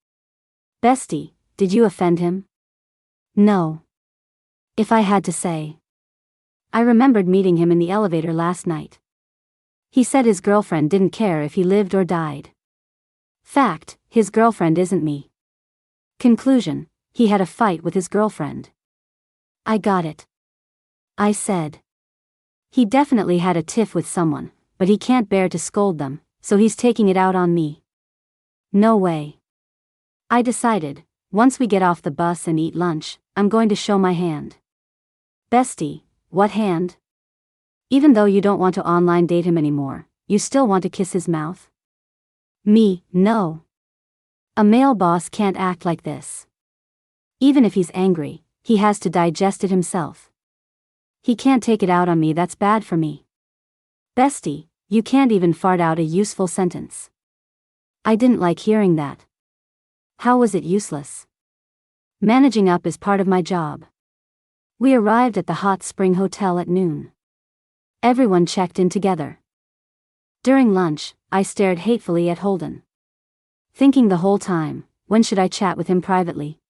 Bestie, did you offend him? No. If I had to say. I remembered meeting him in the elevator last night. He said his girlfriend didn't care if he lived or died. Fact, his girlfriend isn't me. Conclusion, he had a fight with his girlfriend. I got it. I said. He definitely had a tiff with someone, but he can't bear to scold them, so he's taking it out on me. No way. I decided, once we get off the bus and eat lunch, I'm going to show my hand. Bestie, what hand? Even though you don't want to online date him anymore, you still want to kiss his mouth? Me, no. A male boss can't act like this. Even if he's angry, he has to digest it himself. He can't take it out on me, that's bad for me. Bestie, you can't even fart out a useful sentence. I didn't like hearing that. How was it useless? Managing up is part of my job. We arrived at the Hot Spring Hotel at noon. Everyone checked in together. During lunch, I stared hatefully at Holden. Thinking the whole time, when should I chat with him privately?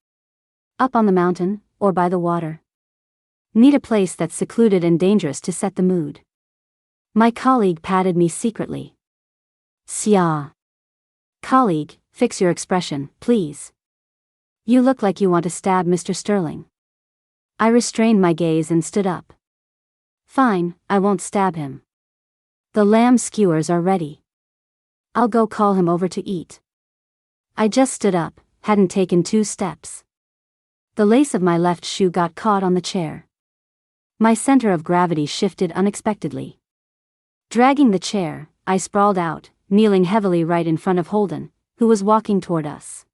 Up on the mountain, or by the water? Need a place that's secluded and dangerous to set the mood. My colleague patted me secretly. Sya. Colleague, fix your expression, please. You look like you want to stab Mr. Sterling. I restrained my gaze and stood up. Fine, I won't stab him. The lamb skewers are ready. I'll go call him over to eat. I just stood up, hadn't taken 2 steps. The lace of my left shoe got caught on the chair. My center of gravity shifted unexpectedly. Dragging the chair, I sprawled out, kneeling heavily right in front of Holden, who was walking toward us.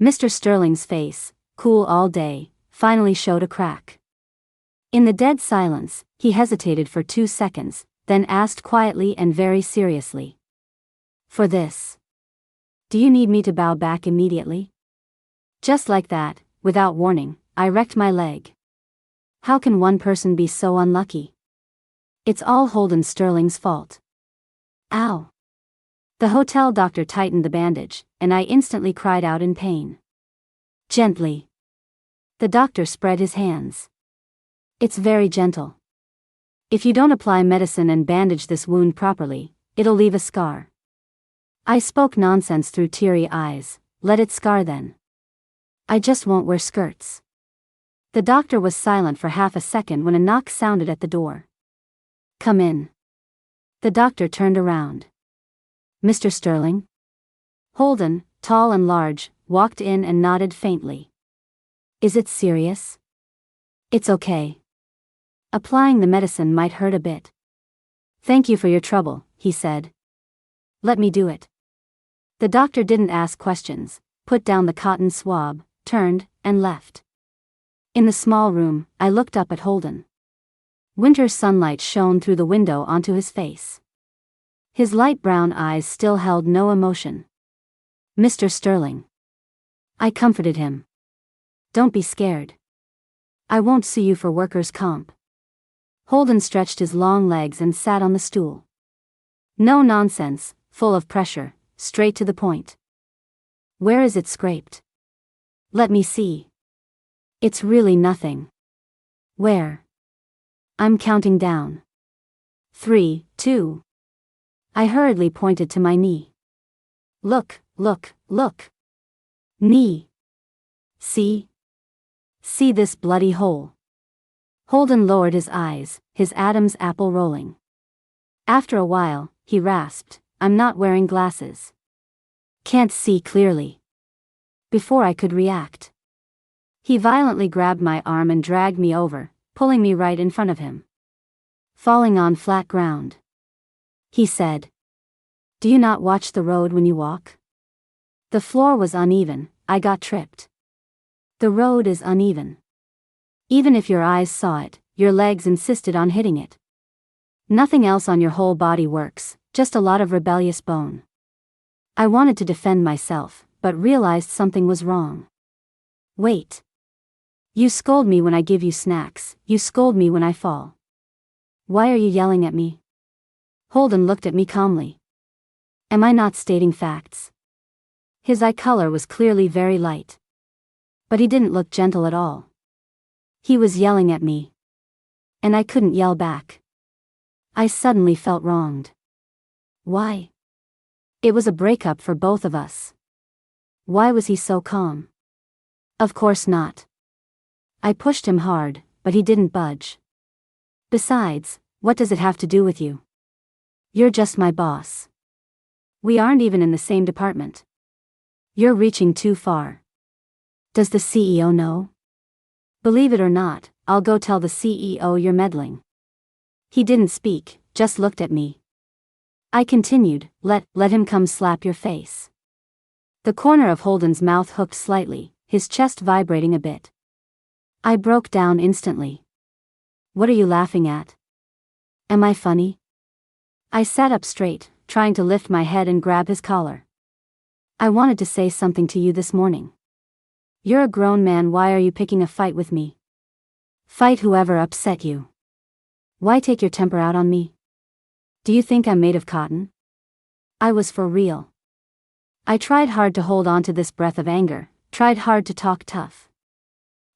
Mr. Sterling's face, cool all day, finally showed a crack. In the dead silence, he hesitated for 2 seconds, then asked quietly and very seriously. For this. Do you need me to bow back immediately? Just like that, without warning, I wrecked my leg. How can one person be so unlucky? It's all Holden Sterling's fault. Ow. The hotel doctor tightened the bandage, and I instantly cried out in pain. Gently. The doctor spread his hands. It's very gentle. If you don't apply medicine and bandage this wound properly, it'll leave a scar. I spoke nonsense through teary eyes. Let it scar then. I just won't wear skirts. The doctor was silent for half a second when a knock sounded at the door. Come in. The doctor turned around. Mr. Sterling? Holden, tall and large, walked in and nodded faintly. Is it serious? It's okay. Applying the medicine might hurt a bit. Thank you for your trouble, he said. Let me do it. The doctor didn't ask questions, put down the cotton swab, turned, and left. In the small room, I looked up at Holden. Winter sunlight shone through the window onto his face. His light brown eyes still held no emotion. Mr. Sterling. I comforted him. Don't be scared. I won't sue you for workers' comp. Holden stretched his long legs and sat on the stool. No nonsense, full of pressure, straight to the point. Where is it scraped? Let me see. It's really nothing. Where? I'm counting down. 3, 2. I hurriedly pointed to my knee. Look, look, look. Knee. See? See this bloody hole? Holden lowered his eyes, his Adam's apple rolling. After a while, he rasped, I'm not wearing glasses. Can't see clearly. Before I could react, he violently grabbed my arm and dragged me over, pulling me right in front of him. Falling on flat ground. He said, Do you not watch the road when you walk? The floor was uneven, I got tripped. The road is uneven. Even if your eyes saw it, your legs insisted on hitting it. Nothing else on your whole body works, just a lot of rebellious bone. I wanted to defend myself, but realized something was wrong. Wait. You scold me when I give you snacks, you scold me when I fall. Why are you yelling at me? Holden looked at me calmly. Am I not stating facts? His eye color was clearly very light. But he didn't look gentle at all. He was yelling at me. And I couldn't yell back. I suddenly felt wronged. Why? It was a breakup for both of us. Why was he so calm? Of course not. I pushed him hard, but he didn't budge. Besides, what does it have to do with you? You're just my boss. We aren't even in the same department. You're reaching too far. Does the CEO know? Believe it or not, I'll go tell the CEO you're meddling. He didn't speak, just looked at me. I continued, let him come slap your face. The corner of Holden's mouth hooked slightly, his chest vibrating a bit. I broke down instantly. What are you laughing at? Am I funny? I sat up straight, trying to lift my head and grab his collar. I wanted to say something to you this morning. You're a grown man, why are you picking a fight with me? Fight whoever upset you. Why take your temper out on me? Do you think I'm made of cotton? I was for real. I tried hard to hold on to this breath of anger, tried hard to talk tough.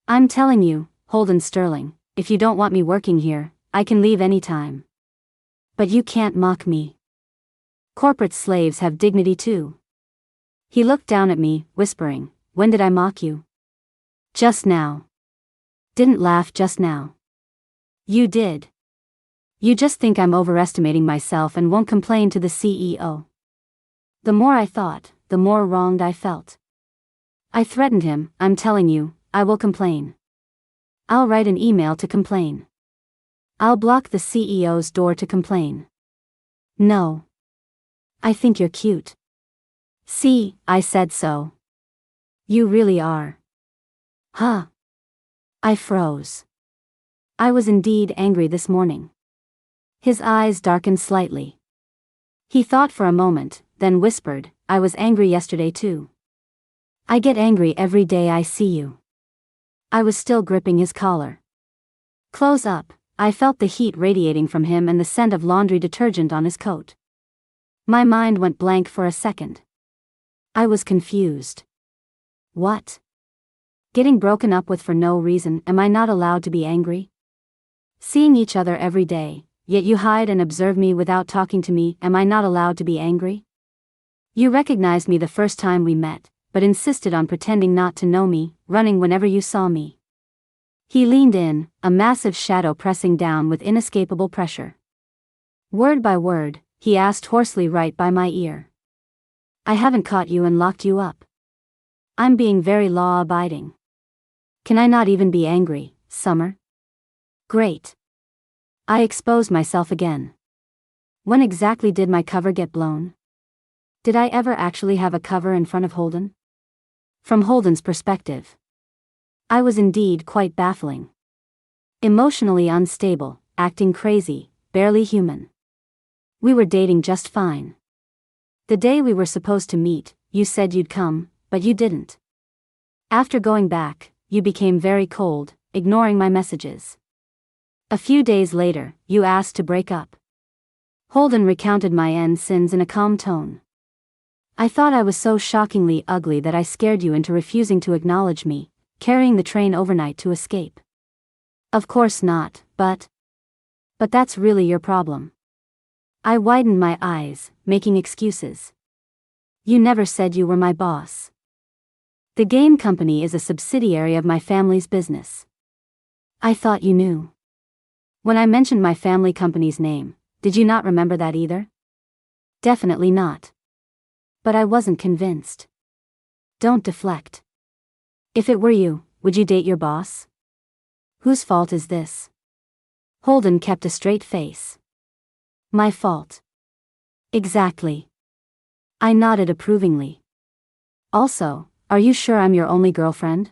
I'm telling you, Holden Sterling, if you don't want me working here, I can leave anytime. But you can't mock me. Corporate slaves have dignity too. He looked down at me, whispering, when did I mock you? Just now. Didn't laugh just now. You did. You just think I'm overestimating myself and won't complain to the CEO. The more I thought, the more wronged I felt. I threatened him, I'm telling you, I will complain. I'll write an email to complain. I'll block the CEO's door to complain. No. I think you're cute. See, I said so. You really are. Huh. I froze. I was indeed angry this morning. His eyes darkened slightly. He thought for a moment, then whispered, I was angry yesterday too. I get angry every day I see you. I was still gripping his collar. Close up, I felt the heat radiating from him and the scent of laundry detergent on his coat. My mind went blank for a second. I was confused. What? Getting broken up with for no reason, am I not allowed to be angry? Seeing each other every day, yet you hide and observe me without talking to me, am I not allowed to be angry? You recognized me the first time we met, but insisted on pretending not to know me, running whenever you saw me. He leaned in, a massive shadow pressing down with inescapable pressure. Word by word, he asked hoarsely right by my ear. I haven't caught you and locked you up. I'm being very law-abiding. Can I not even be angry, Summer? Great. I exposed myself again. When exactly did my cover get blown? Did I ever actually have a cover in front of Holden? From Holden's perspective, I was indeed quite baffling. Emotionally unstable, acting crazy, barely human. We were dating just fine. The day we were supposed to meet, you said you'd come, but you didn't. After going back, you became very cold, ignoring my messages. A few days later, you asked to break up. Holden recounted my sins in a calm tone. I thought I was so shockingly ugly that I scared you into refusing to acknowledge me, carrying the train overnight to escape. Of course not, but that's really your problem. I widened my eyes, making excuses. You never said you were my boss. The game company is a subsidiary of my family's business. I thought you knew. When I mentioned my family company's name, did you not remember that either? Definitely not. But I wasn't convinced. Don't deflect. If it were you, would you date your boss? Whose fault is this? Holden kept a straight face. My fault. Exactly. I nodded approvingly. Also, are you sure I'm your only girlfriend?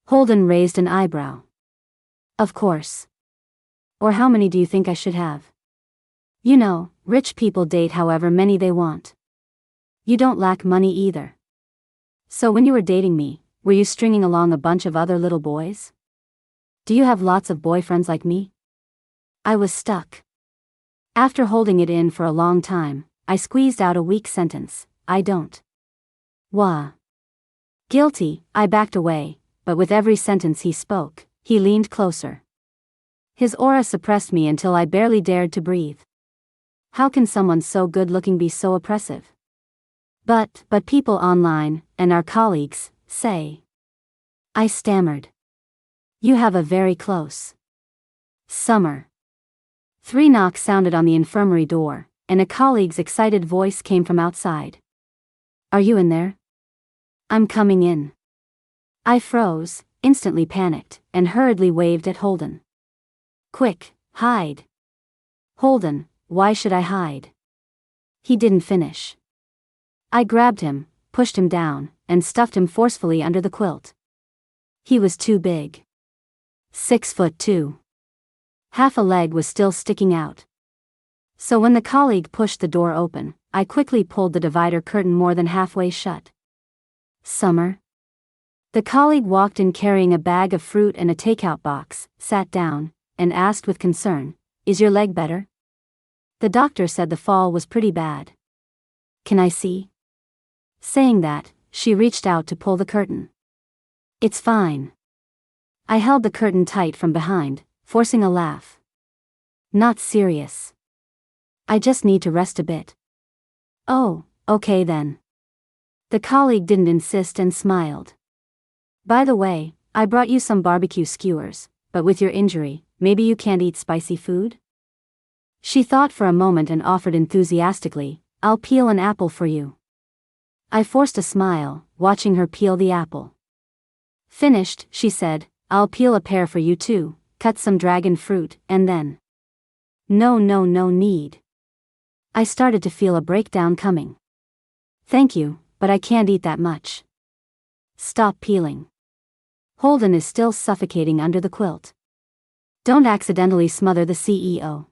Holden raised an eyebrow. Of course. Or how many do you think I should have? You know, rich people date however many they want. You don't lack money either. So when you were dating me, were you stringing along a bunch of other little boys? Do you have lots of boyfriends like me? I was stuck. After holding it in for a long time, I squeezed out a weak sentence. I don't. Wah. Guilty, I backed away, but with every sentence he spoke, he leaned closer. His aura suppressed me until I barely dared to breathe. How can someone so good-looking be so oppressive? But people online, and our colleagues, say. I stammered. You have a very close. Summer. 3 knocks sounded on the infirmary door, and a colleague's excited voice came from outside. Are you in there? I'm coming in. I froze, instantly panicked, and hurriedly waved at Holden. Quick, hide. Holden, why should I hide? He didn't finish. I grabbed him, pushed him down, and stuffed him forcefully under the quilt. He was too big. 6'2". Half a leg was still sticking out. So when the colleague pushed the door open, I quickly pulled the divider curtain more than halfway shut. Summer. The colleague walked in carrying a bag of fruit and a takeout box, sat down, and asked with concern, Is your leg better? The doctor said the fall was pretty bad. Can I see? Saying that, she reached out to pull the curtain. It's fine. I held the curtain tight from behind, forcing a laugh. Not serious. I just need to rest a bit. Oh, okay then. The colleague didn't insist and smiled. By the way, I brought you some barbecue skewers, but with your injury, maybe you can't eat spicy food? She thought for a moment and offered enthusiastically, I'll peel an apple for you. I forced a smile, watching her peel the apple. Finished, she said, I'll peel a pear for you too, cut some dragon fruit, and then. No need. I started to feel a breakdown coming. Thank you, but I can't eat that much. Stop peeling. Holden is still suffocating under the quilt. Don't accidentally smother the CEO.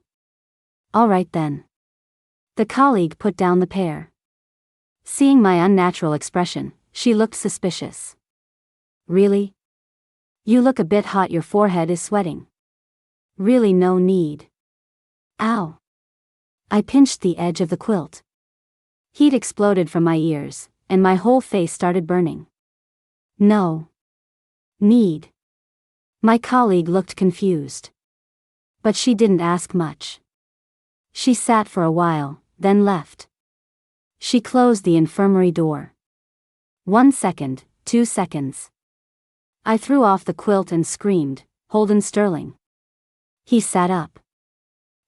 All right then. The colleague put down the pear. Seeing my unnatural expression, she looked suspicious. Really? You look a bit hot, your forehead is sweating. Really no need. Ow. I pinched the edge of the quilt. Heat exploded from my ears, and my whole face started burning. No. Need. My colleague looked confused. But she didn't ask much. She sat for a while, then left. She closed the infirmary door. 1 second, 2 seconds. I threw off the quilt and screamed, Holden Sterling. He sat up.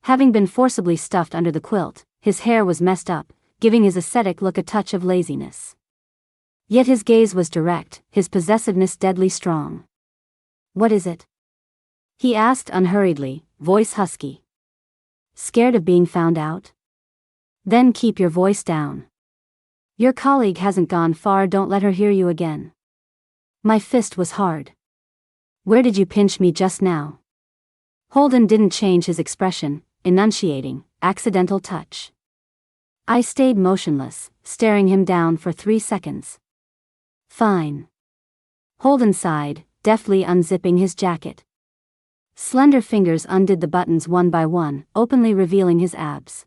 Having been forcibly stuffed under the quilt, his hair was messed up, giving his ascetic look a touch of laziness. Yet his gaze was direct, his possessiveness deadly strong. What is it? He asked unhurriedly, voice husky. Scared of being found out? Then keep your voice down. Your colleague hasn't gone far, don't let her hear you again. My fist was hard. Where did you pinch me just now? Holden didn't change his expression, enunciating, accidental touch. I stayed motionless, staring him down for 3 seconds. Fine. Holden sighed, deftly unzipping his jacket. Slender fingers undid the buttons one by one, openly revealing his abs.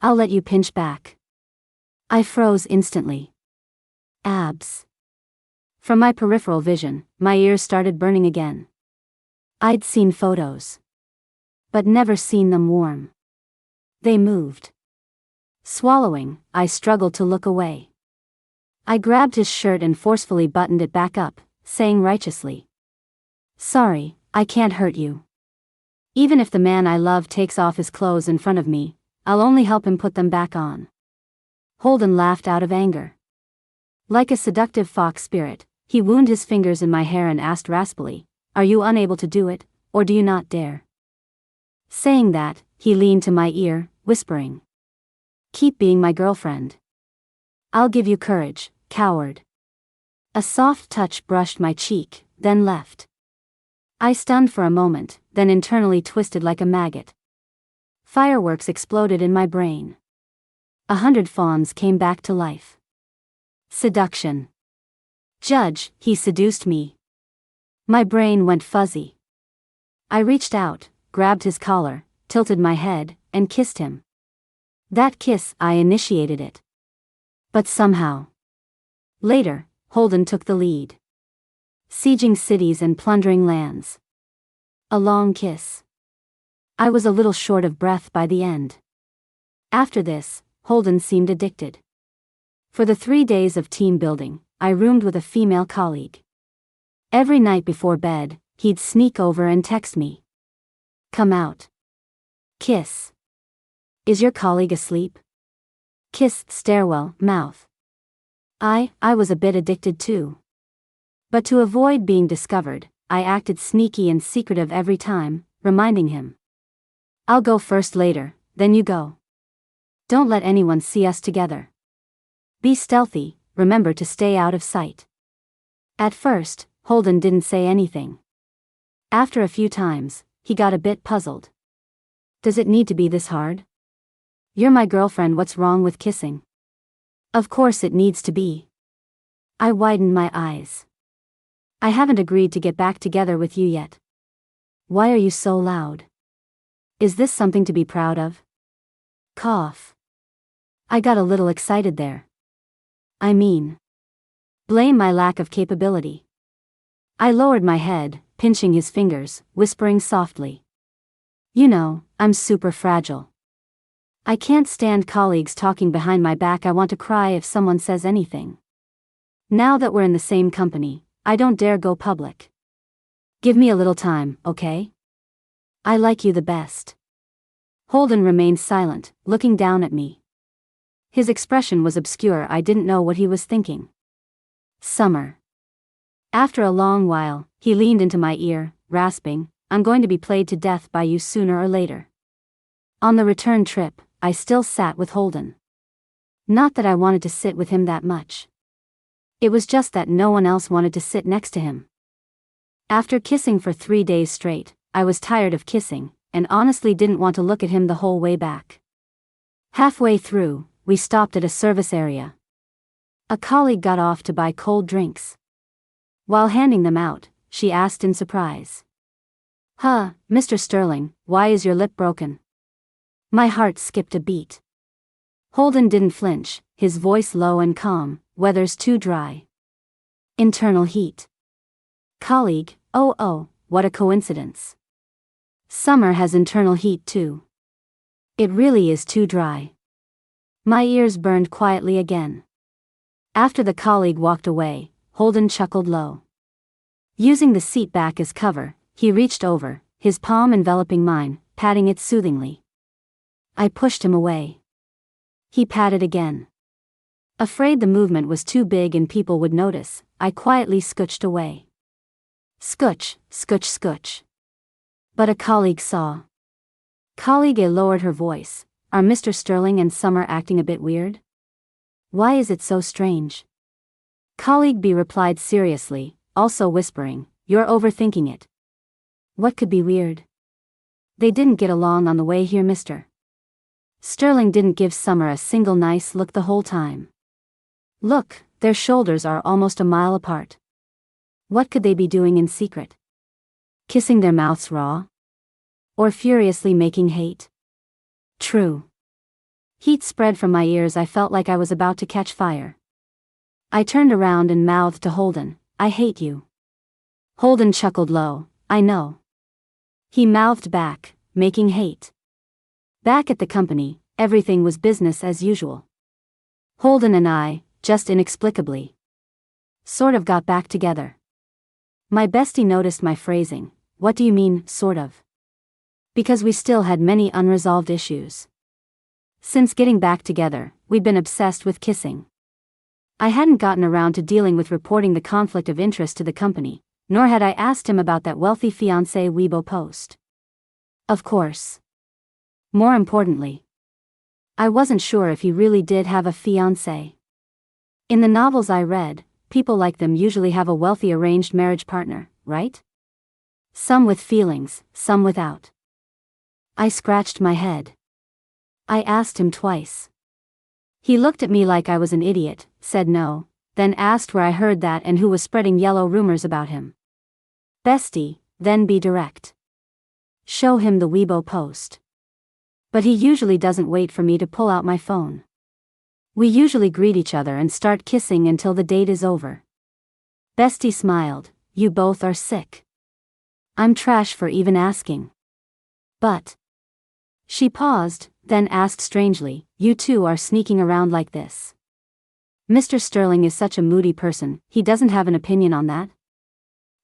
I'll let you pinch back. I froze instantly. Abs. From my peripheral vision, my ears started burning again. I'd seen photos. But never seen them warm. They moved. Swallowing, I struggled to look away. I grabbed his shirt and forcefully buttoned it back up, saying righteously. Sorry, I can't hurt you. Even if the man I love takes off his clothes in front of me, I'll only help him put them back on. Holden laughed out of anger. Like a seductive fox spirit, he wound his fingers in my hair and asked raspily, Are you unable to do it, or do you not dare? Saying that, he leaned to my ear, whispering. Keep being my girlfriend. I'll give you courage, coward. A soft touch brushed my cheek, then left. I stunned for a moment, then internally twisted like a maggot. Fireworks exploded in my brain. 100 fawns came back to life. Seduction. Judge, he seduced me. My brain went fuzzy. I reached out, grabbed his collar, tilted my head, and kissed him. That kiss, I initiated it. But somehow. Later, Holden took the lead. Sieging cities and plundering lands. A long kiss. I was a little short of breath by the end. After this, Holden seemed addicted. For the 3 days of team building, I roomed with a female colleague. Every night before bed, he'd sneak over and text me. Come out. Kiss. Is your colleague asleep? Kiss, stairwell, mouth. I was a bit addicted too. But to avoid being discovered, I acted sneaky and secretive every time, reminding him. I'll go first later, then you go. Don't let anyone see us together. Be stealthy, remember to stay out of sight. At first, Holden didn't say anything. After a few times, he got a bit puzzled. Does it need to be this hard? You're my girlfriend, what's wrong with kissing? Of course it needs to be. I widened my eyes. I haven't agreed to get back together with you yet. Why are you so loud? Is this something to be proud of? Cough. I got a little excited there. I mean, blame my lack of capability. I lowered my head, pinching his fingers, whispering softly. You know, I'm super fragile. I can't stand colleagues talking behind my back. I want to cry if someone says anything. Now that we're in the same company, I don't dare go public. Give me a little time, okay? I like you the best. Holden remained silent, looking down at me. His expression was obscure. I didn't know what he was thinking. Summer. After a long while, he leaned into my ear, rasping, I'm going to be played to death by you sooner or later. On the return trip, I still sat with Holden. Not that I wanted to sit with him that much. It was just that no one else wanted to sit next to him. After kissing for 3 days straight, I was tired of kissing, and honestly didn't want to look at him the whole way back. Halfway through, we stopped at a service area. A colleague got off to buy cold drinks. While handing them out, she asked in surprise. Mr. Sterling, why is your lip broken? My heart skipped a beat. Holden didn't flinch, his voice low and calm, weather's too dry. Internal heat. Colleague, oh, what a coincidence. Summer has internal heat too. It really is too dry. My ears burned quietly again. After the colleague walked away, Holden chuckled low. Using the seat back as cover, he reached over, his palm enveloping mine, patting it soothingly. I pushed him away. He patted again. Afraid the movement was too big and people would notice, I quietly scooched away. Scooch, scooch, scooch. But a colleague saw. Colleague A lowered her voice. Are Mr. Sterling and Summer acting a bit weird? Why is it so strange? Colleague B replied seriously, also whispering, you're overthinking it. What could be weird? They didn't get along on the way here, Mr. Sterling didn't give Summer a single nice look the whole time. Look, their shoulders are almost a mile apart. What could they be doing in secret? Kissing their mouths raw? Or furiously making hate? True. Heat spread from my ears. I felt like I was about to catch fire. I turned around and mouthed to Holden, I hate you. Holden chuckled low, I know. He mouthed back, making hate. Back at the company, everything was business as usual. Holden and I, just inexplicably, sort of got back together. My bestie noticed my phrasing. What do you mean, sort of? Because we still had many unresolved issues. Since getting back together, we'd been obsessed with kissing. I hadn't gotten around to dealing with reporting the conflict of interest to the company, nor had I asked him about that wealthy fiancé Weibo post. Of course. More importantly, I wasn't sure if he really did have a fiancé. In the novels I read, people like them usually have a wealthy arranged marriage partner, right? Some with feelings, some without. I scratched my head. I asked him twice. He looked at me like I was an idiot, said no, then asked where I heard that and who was spreading yellow rumors about him. Bestie, then be direct. show him the Weibo post. But he usually doesn't wait for me to pull out my phone. We usually greet each other and start kissing until the date is over. Bestie smiled. You both are sick. I'm trash for even asking. But. She paused, then asked strangely, you two are sneaking around like this. Mr. Sterling is such a moody person, he doesn't have an opinion on that?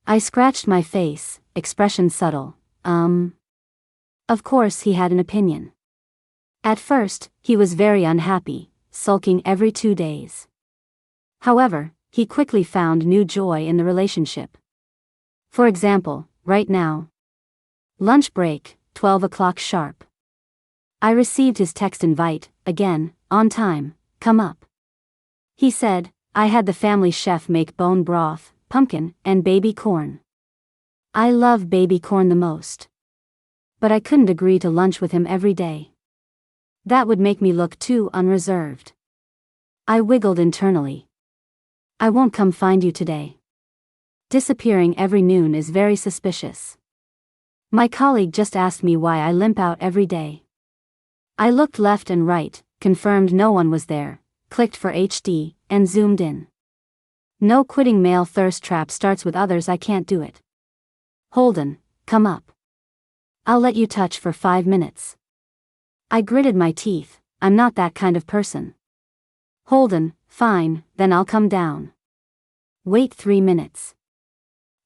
I scratched my face, expression subtle. Of course he had an opinion. At first, he was very unhappy, sulking every 2 days. However, he quickly found new joy in the relationship. For example, right now. Lunch break, 12 o'clock sharp. I received his text invite, again, on time, come up. He said, I had the family chef make bone broth, pumpkin, and baby corn. I love baby corn the most. But I couldn't agree to lunch with him every day. That would make me look too unreserved. I wiggled internally. I won't come find you today. Disappearing every noon is very suspicious. My colleague just asked me why I limp out every day. I looked left and right, confirmed no one was there, clicked for HD, and zoomed in. No quitting male thirst trap starts with others. I can't do it. Holden, come up. I'll let you touch for 5 minutes. I gritted my teeth, I'm not that kind of person. Holden, fine, then I'll come down. Wait 3 minutes.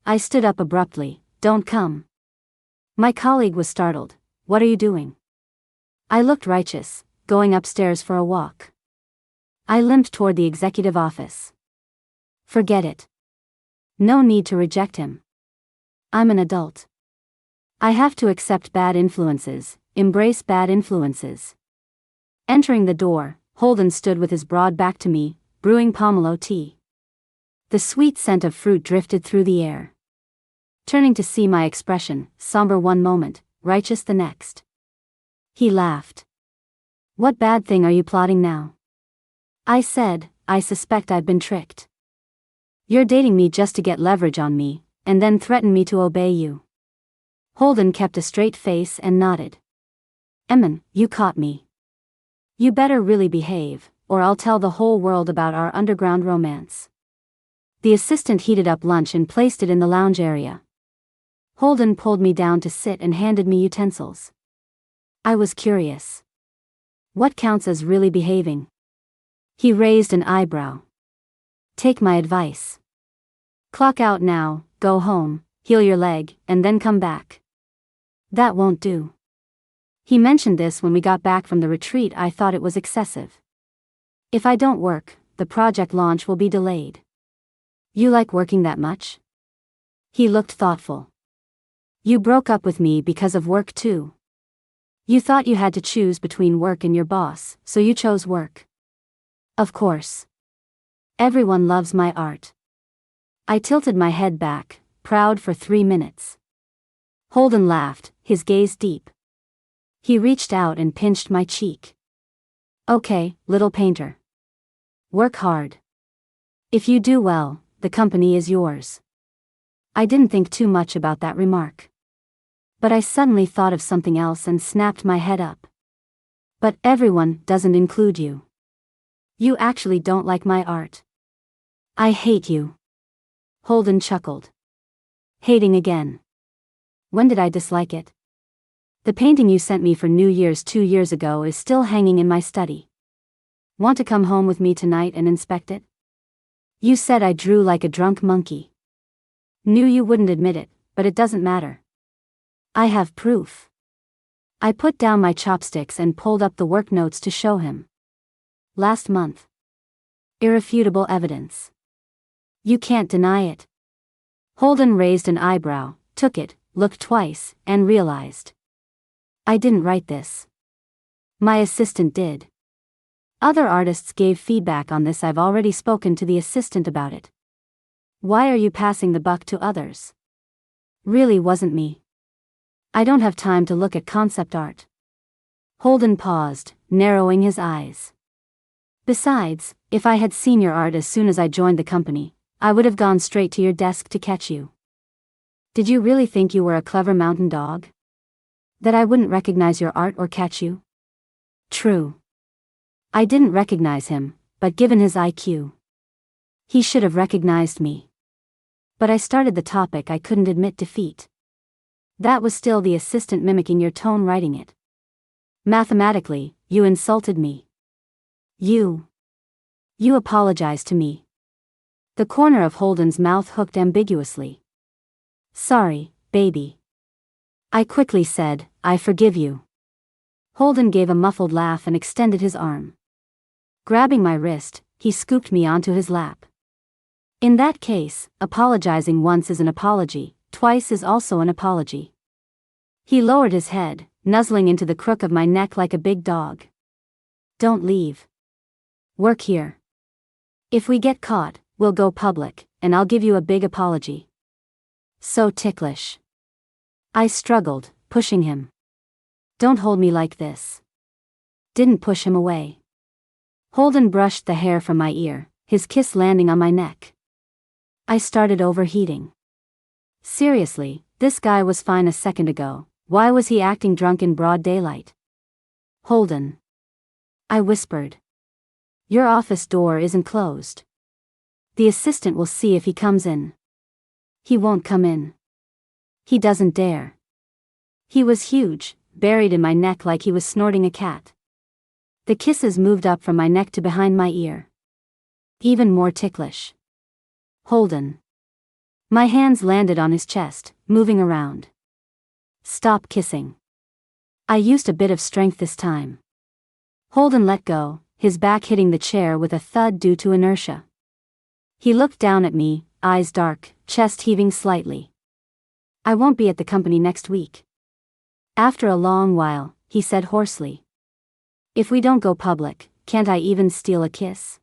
I stood up abruptly, don't come. My colleague was startled, what are you doing? I looked righteous, going upstairs for a walk. I limped toward the executive office. Forget it. No need to reject him. I'm an adult. I have to accept bad influences, embrace bad influences. Entering the door, Holden stood with his broad back to me, brewing pomelo tea. The sweet scent of fruit drifted through the air. Turning to see my expression, somber one moment, righteous the next. He laughed. What bad thing are you plotting now? I said, I suspect I've been tricked. You're dating me just to get leverage on me, and then threaten me to obey you. Holden kept a straight face and nodded. Emin, you caught me. You better really behave, or I'll tell the whole world about our underground romance. The assistant heated up lunch and placed it in the lounge area. Holden pulled me down to sit and handed me utensils. I was curious. What counts as really behaving? He raised an eyebrow. Take my advice. Clock out now, go home, heal your leg, and then come back. That won't do. He mentioned this when we got back from the retreat. I thought it was excessive. If I don't work, the project launch will be delayed. You like working that much? He looked thoughtful. You broke up with me because of work too. You thought you had to choose between work and your boss, so you chose work. Of course. Everyone loves my art. I tilted my head back, proud for 3 minutes. Holden laughed, his gaze deep. He reached out and pinched my cheek. Okay, little painter. Work hard. If you do well, the company is yours. I didn't think too much about that remark. But I suddenly thought of something else and snapped my head up. But everyone doesn't include you. You actually don't like my art. I hate you. Holden chuckled. Hating again. When did I dislike it? The painting you sent me for New Year's 2 years ago is still hanging in my study. Want to come home with me tonight and inspect it? You said I drew like a drunk monkey. Knew you wouldn't admit it, but it doesn't matter. I have proof. I put down my chopsticks and pulled up the work notes to show him. Last month. Irrefutable evidence. You can't deny it. Holden raised an eyebrow, took it, looked twice, and realized. I didn't write this. My assistant did. Other artists gave feedback on this. I've already spoken to the assistant about it. Why are you passing the buck to others? Really wasn't me. I don't have time to look at concept art. Holden paused, narrowing his eyes. Besides, if I had seen your art as soon as I joined the company, I would have gone straight to your desk to catch you. Did you really think you were a clever mountain dog? That I wouldn't recognize your art or catch you? True. I didn't recognize him, but given his IQ, he should have recognized me. But I started the topic. I couldn't admit defeat. That was still the assistant mimicking your tone, writing it. Mathematically, you insulted me. You apologized to me. The corner of Holden's mouth hooked ambiguously. Sorry, baby. I quickly said, I forgive you. Holden gave a muffled laugh and extended his arm. Grabbing my wrist, he scooped me onto his lap. In that case, apologizing once is an apology, twice is also an apology. He lowered his head, nuzzling into the crook of my neck like a big dog. Don't leave. Work here. If we get caught, we'll go public, and I'll give you a big apology. So ticklish. I struggled, pushing him. Don't hold me like this. Didn't push him away. Holden brushed the hair from my ear, his kiss landing on my neck. I started overheating. Seriously, this guy was fine a second ago. Why was he acting drunk in broad daylight? Holden. I whispered. Your office door isn't closed. The assistant will see if he comes in. He won't come in. He doesn't dare. He was huge, buried in my neck like he was snorting a cat. The kisses moved up from my neck to behind my ear. Even more ticklish. Holden. My hands landed on his chest, moving around. Stop kissing. I used a bit of strength this time. Holden let go, his back hitting the chair with a thud due to inertia. He looked down at me, eyes dark, chest heaving slightly. I won't be at the company next week. After a long while, he said hoarsely. If we don't go public, can't I even steal a kiss?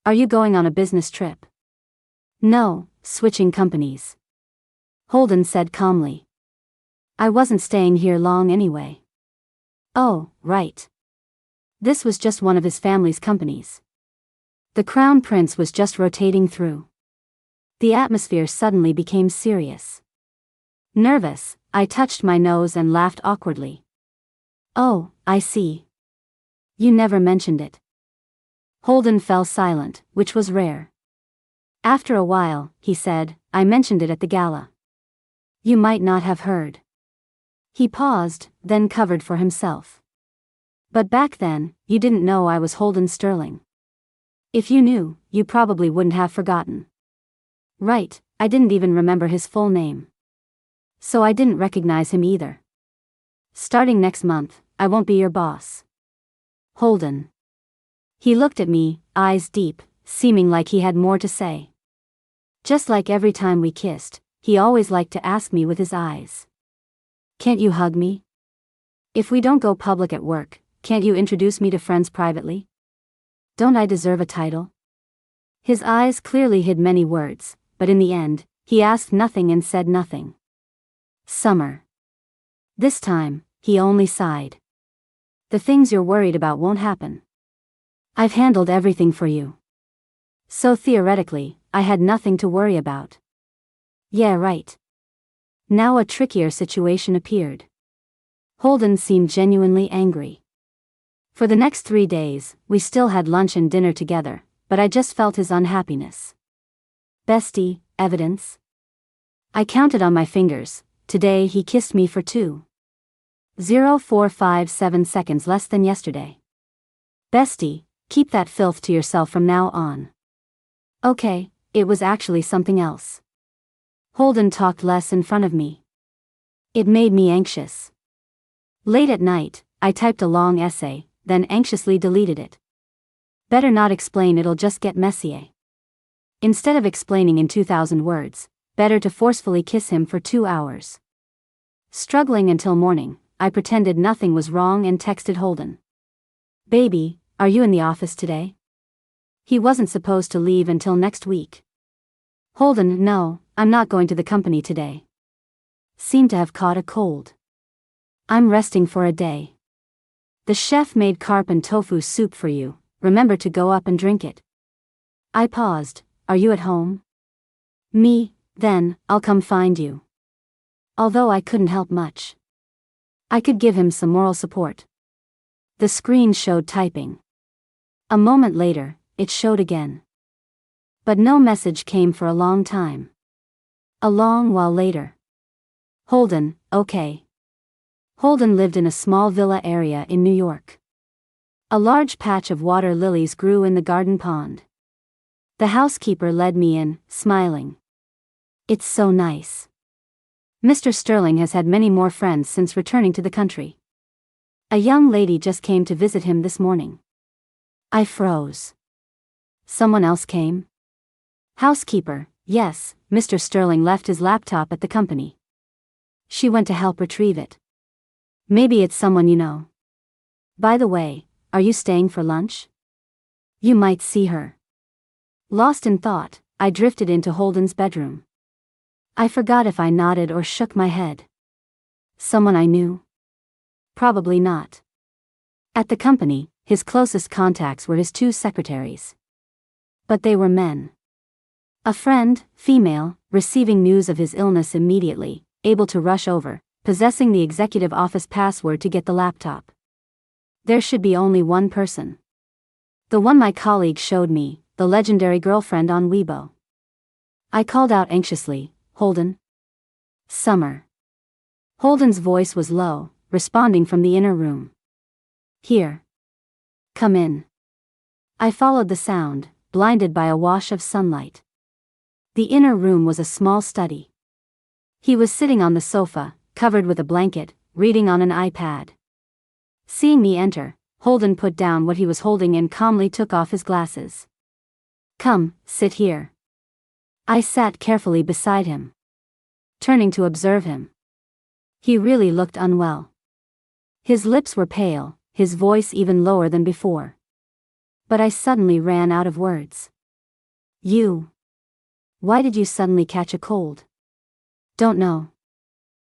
Are you going on a business trip? No, switching companies. Holden said calmly. I wasn't staying here long anyway. Oh, right. This was just one of his family's companies. The Crown Prince was just rotating through. The atmosphere suddenly became serious. Nervous, I touched my nose and laughed awkwardly. Oh, I see. You never mentioned it. Holden fell silent, which was rare. After a while, he said, I mentioned it at the gala. You might not have heard. He paused, then covered for himself. But back then, you didn't know I was Holden Sterling. If you knew, you probably wouldn't have forgotten. Right, I didn't even remember his full name. So I didn't recognize him either. Starting next month, I won't be your boss. Holden. He looked at me, eyes deep, seeming like he had more to say. Just like every time we kissed, he always liked to ask me with his eyes. Can't you hug me? If we don't go public at work, can't you introduce me to friends privately? Don't I deserve a title? His eyes clearly hid many words, but in the end, he asked nothing and said nothing. Summer. This time, he only sighed. The things you're worried about won't happen. I've handled everything for you. So theoretically, I had nothing to worry about. Yeah, right. Now a trickier situation appeared. Holden seemed genuinely angry. For the next 3 days, we still had lunch and dinner together, but I just felt his unhappiness. Bestie, evidence? I counted on my fingers. Today he kissed me for 2.0457 seconds less than yesterday. Bestie, keep that filth to yourself from now on. Okay, it was actually something else. Holden talked less in front of me. It made me anxious. Late at night, I typed a long essay, then anxiously deleted it. Better not explain, it'll just get messy. Instead of explaining in 2,000 words, better to forcefully kiss him for 2 hours. Struggling until morning, I pretended nothing was wrong and texted Holden. Baby, are you in the office today? He wasn't supposed to leave until next week. Holden, no, I'm not going to the company today. Seemed to have caught a cold. I'm resting for a day. The chef made carp and tofu soup for you, remember to go up and drink it. I paused. Are you at home? Me, then, I'll come find you. Although I couldn't help much. I could give him some moral support. The screen showed typing. A moment later, it showed again. But no message came for a long time. A long while later. Holden, okay. Holden lived in a small villa area in New York. A large patch of water lilies grew in the garden pond. The housekeeper led me in, smiling. It's so nice. Mr. Sterling has had many more friends since returning to the country. A young lady just came to visit him this morning. I froze. Someone else came? Housekeeper, yes, Mr. Sterling left his laptop at the company. She went to help retrieve it. Maybe it's someone you know. By the way, are you staying for lunch? You might see her. Lost in thought, I drifted into Holden's bedroom. I forgot if I nodded or shook my head. Someone I knew? Probably not. At the company, his closest contacts were his 2 secretaries. But they were men. A friend, female, receiving news of his illness immediately, able to rush over, possessing the executive office password to get the laptop. There should be only one person. The one my colleague showed me, the legendary girlfriend on Weibo. I called out anxiously, Holden? Summer. Holden's voice was low, responding from the inner room. Here. Come in. I followed the sound, blinded by a wash of sunlight. The inner room was a small study. He was sitting on the sofa, covered with a blanket, reading on an iPad. Seeing me enter, Holden put down what he was holding and calmly took off his glasses. Come, sit here. I sat carefully beside him. Turning to observe him. He really looked unwell. His lips were pale, his voice even lower than before. But I suddenly ran out of words. You. Why did you suddenly catch a cold? Don't know.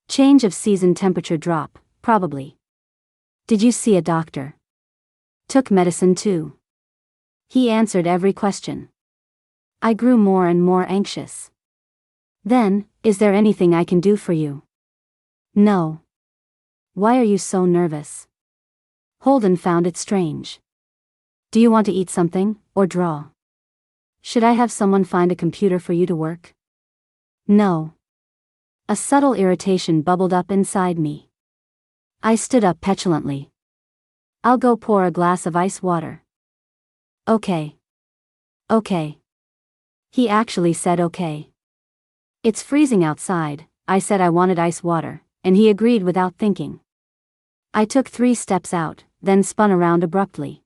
Change of season, temperature drop, probably. Did you see a doctor? Took medicine too. He answered every question. I grew more and more anxious. Then, is there anything I can do for you? No. Why are you so nervous? Holden found it strange. Do you want to eat something, or draw? Should I have someone find a computer for you to work? No. A subtle irritation bubbled up inside me. I stood up petulantly. I'll go pour a glass of ice water. Okay. Okay. He actually said okay. It's freezing outside, I said I wanted ice water, and he agreed without thinking. I took 3 steps out, then spun around abruptly.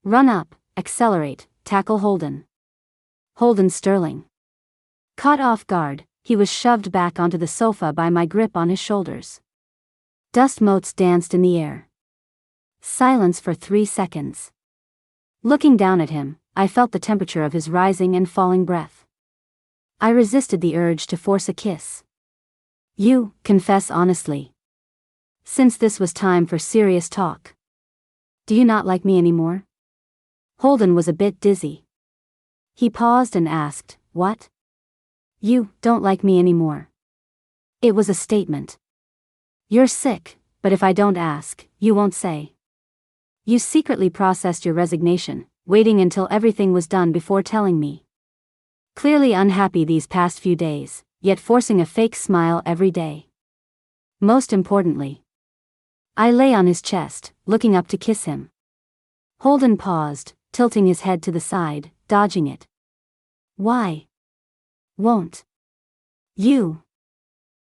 Run up, accelerate, tackle Holden. Holden Sterling. Caught off guard, he was shoved back onto the sofa by my grip on his shoulders. Dust motes danced in the air. Silence for 3 seconds. Looking down at him, I felt the temperature of his rising and falling breath. I resisted the urge to force a kiss. You, confess honestly. Since this was time for serious talk. Do you not like me anymore? Holden was a bit dizzy. He paused and asked, what? You don't like me anymore. It was a statement. You're sick, but if I don't ask, you won't say. You secretly processed your resignation, waiting until everything was done before telling me. Clearly unhappy these past few days, yet forcing a fake smile every day. Most importantly. I lay on his chest, looking up to kiss him. Holden paused, tilting his head to the side, dodging it. Why? Won't you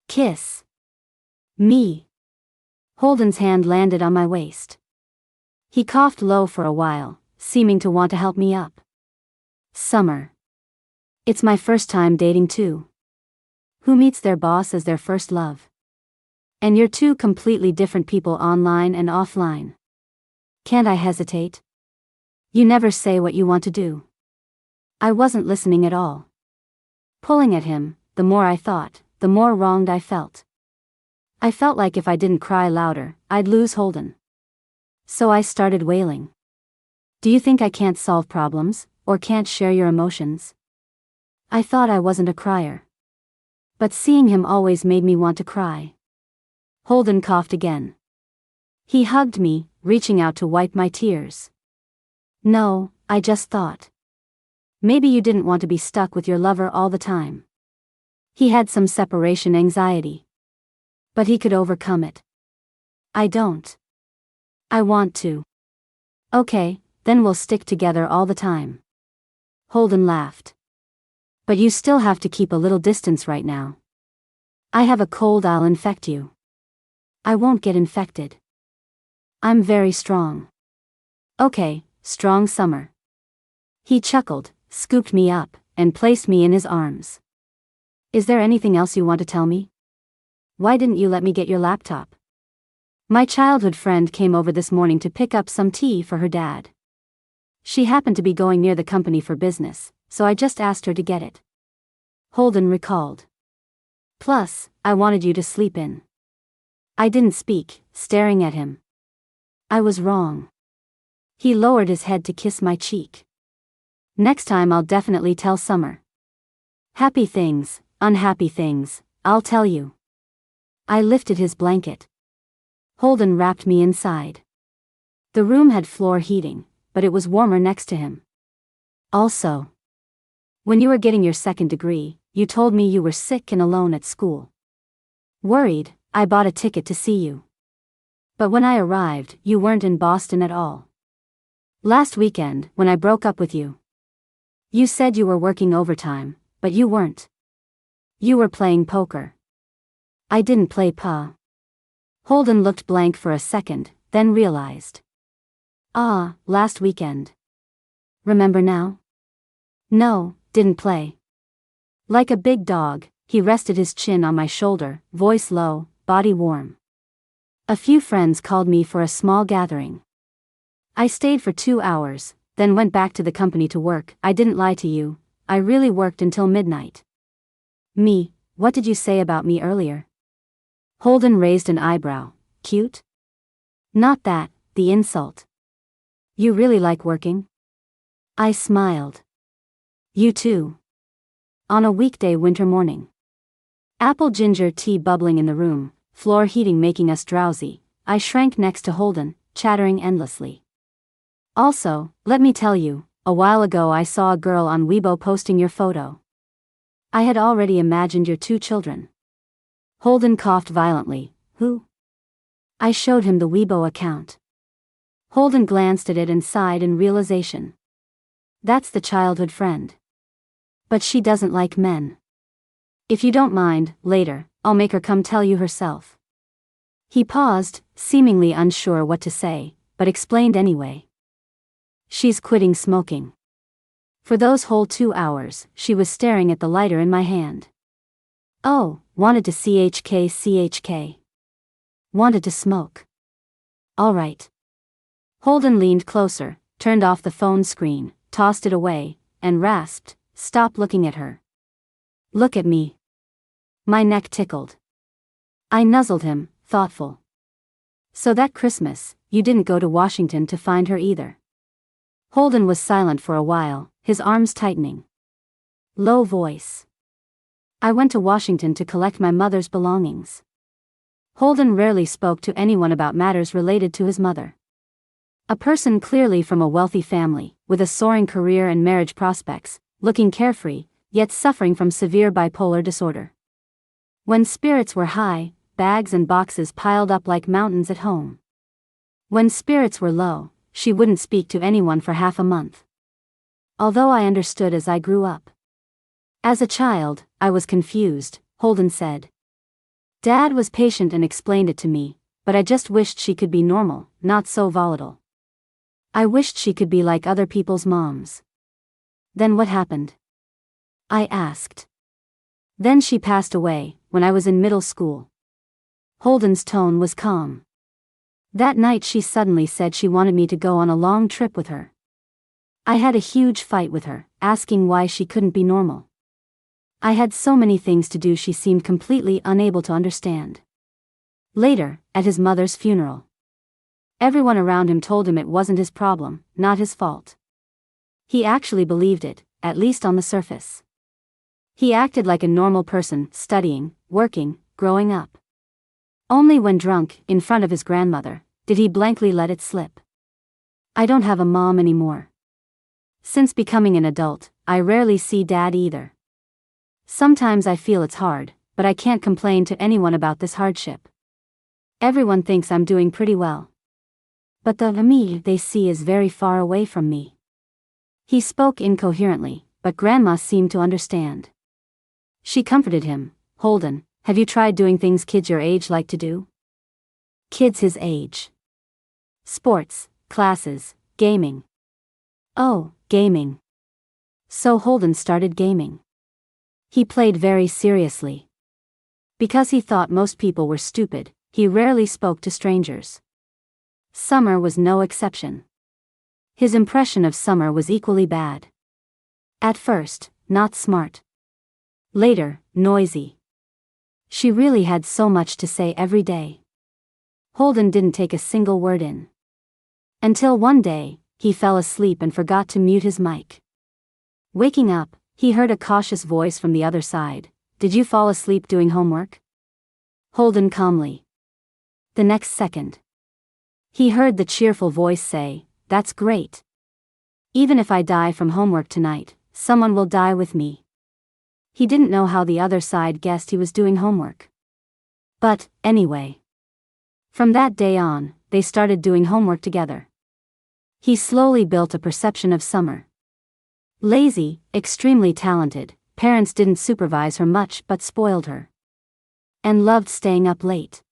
kiss me? Holden's hand landed on my waist. He coughed low for a while, seeming to want to help me up. Summer. It's my first time dating too. Who meets their boss as their first love? And you're 2 completely different people online and offline. Can't I hesitate? You never say what you want to do. I wasn't listening at all. Pulling at him, the more I thought, the more wronged I felt. I felt like if I didn't cry louder, I'd lose Holden. So I started wailing. Do you think I can't solve problems, or can't share your emotions? I thought I wasn't a crier. But seeing him always made me want to cry. Holden coughed again. He hugged me, reaching out to wipe my tears. No, I just thought. Maybe you didn't want to be stuck with your lover all the time. He had some separation anxiety. But he could overcome it. I don't. I want to. Okay, then we'll stick together all the time. Holden laughed. But you still have to keep a little distance right now. I have a cold, I'll infect you. I won't get infected. I'm very strong. Okay, strong summer. He chuckled, scooped me up, and placed me in his arms. Is there anything else you want to tell me? Why didn't you let me get your laptop? My childhood friend came over this morning to pick up some tea for her dad. She happened to be going near the company for business, so I just asked her to get it. Holden recalled. Plus, I wanted you to sleep in. I didn't speak, staring at him. I was wrong. He lowered his head to kiss my cheek. Next time I'll definitely tell Summer. Happy things, unhappy things, I'll tell you. I lifted his blanket. Holden wrapped me inside. The room had floor heating, but it was warmer next to him. Also, when you were getting your second degree, you told me you were sick and alone at school. Worried, I bought a ticket to see you. But when I arrived, you weren't in Boston at all. Last weekend, when I broke up with you, you said you were working overtime, but you weren't. You were playing poker. I didn't play pa. Holden looked blank for a second, then realized. Ah, last weekend. Remember now? No, didn't play. Like a big dog, he rested his chin on my shoulder, voice low, body warm. A few friends called me for a small gathering. I stayed for 2 hours, then went back to the company to work. I didn't lie to you, I really worked until midnight. Me, what did you say about me earlier? Holden raised an eyebrow. Cute? Not that, the insult. You really like working? I smiled. You too. On a weekday winter morning. Apple ginger tea bubbling in the room, floor heating making us drowsy, I shrank next to Holden, chattering endlessly. Also, let me tell you, a while ago I saw a girl on Weibo posting your photo. I had already imagined your 2 children. Holden coughed violently. Who? I showed him the Weibo account. Holden glanced at it and sighed in realization. That's the childhood friend. But she doesn't like men. If you don't mind, later, I'll make her come tell you herself. He paused, seemingly unsure what to say, but explained anyway. She's quitting smoking. For those whole 2 hours, she was staring at the lighter in my hand. Oh, wanted to CHK. Wanted to smoke. All right. Holden leaned closer, turned off the phone screen, tossed it away, and rasped, "Stop looking at her. Look at me." My neck tickled. I nuzzled him, thoughtful. So that Christmas, you didn't go to Washington to find her either. Holden was silent for a while, his arms tightening. Low voice. I went to Washington to collect my mother's belongings. Holden rarely spoke to anyone about matters related to his mother. A person clearly from a wealthy family, with a soaring career and marriage prospects, looking carefree, yet suffering from severe bipolar disorder. When spirits were high, bags and boxes piled up like mountains at home. When spirits were low, she wouldn't speak to anyone for half a month. Although I understood as I grew up. As a child, I was confused, Holden said. Dad was patient and explained it to me, but I just wished she could be normal, not so volatile. I wished she could be like other people's moms. Then what happened? I asked. Then she passed away, when I was in middle school. Holden's tone was calm. That night she suddenly said she wanted me to go on a long trip with her. I had a huge fight with her, asking why she couldn't be normal. I had so many things to do she seemed completely unable to understand. Later, at his mother's funeral. Everyone around him told him it wasn't his problem, not his fault. He actually believed it, at least on the surface. He acted like a normal person, studying, working, growing up. Only when drunk, in front of his grandmother, did he blankly let it slip. I don't have a mom anymore. Since becoming an adult, I rarely see Dad either. Sometimes I feel it's hard, but I can't complain to anyone about this hardship. Everyone thinks I'm doing pretty well. But the me they see is very far away from me. He spoke incoherently, but Grandma seemed to understand. She comforted him. Holden, have you tried doing things kids your age like to do? Kids his age. Sports, classes, gaming. Oh, gaming. So Holden started gaming. He played very seriously. Because he thought most people were stupid, he rarely spoke to strangers. Summer was no exception. His impression of Summer was equally bad. At first, not smart. Later, noisy. She really had so much to say every day. Holden didn't take a single word in. Until one day, he fell asleep and forgot to mute his mic. Waking up, he heard a cautious voice from the other side. Did you fall asleep doing homework? Holden calmly. The next second, he heard the cheerful voice say, that's great. Even if I die from homework tonight, someone will die with me. He didn't know how the other side guessed he was doing homework. But, anyway. From that day on, they started doing homework together. He slowly built a perception of Summer. Lazy, extremely talented, parents didn't supervise her much but spoiled her. And loved staying up late.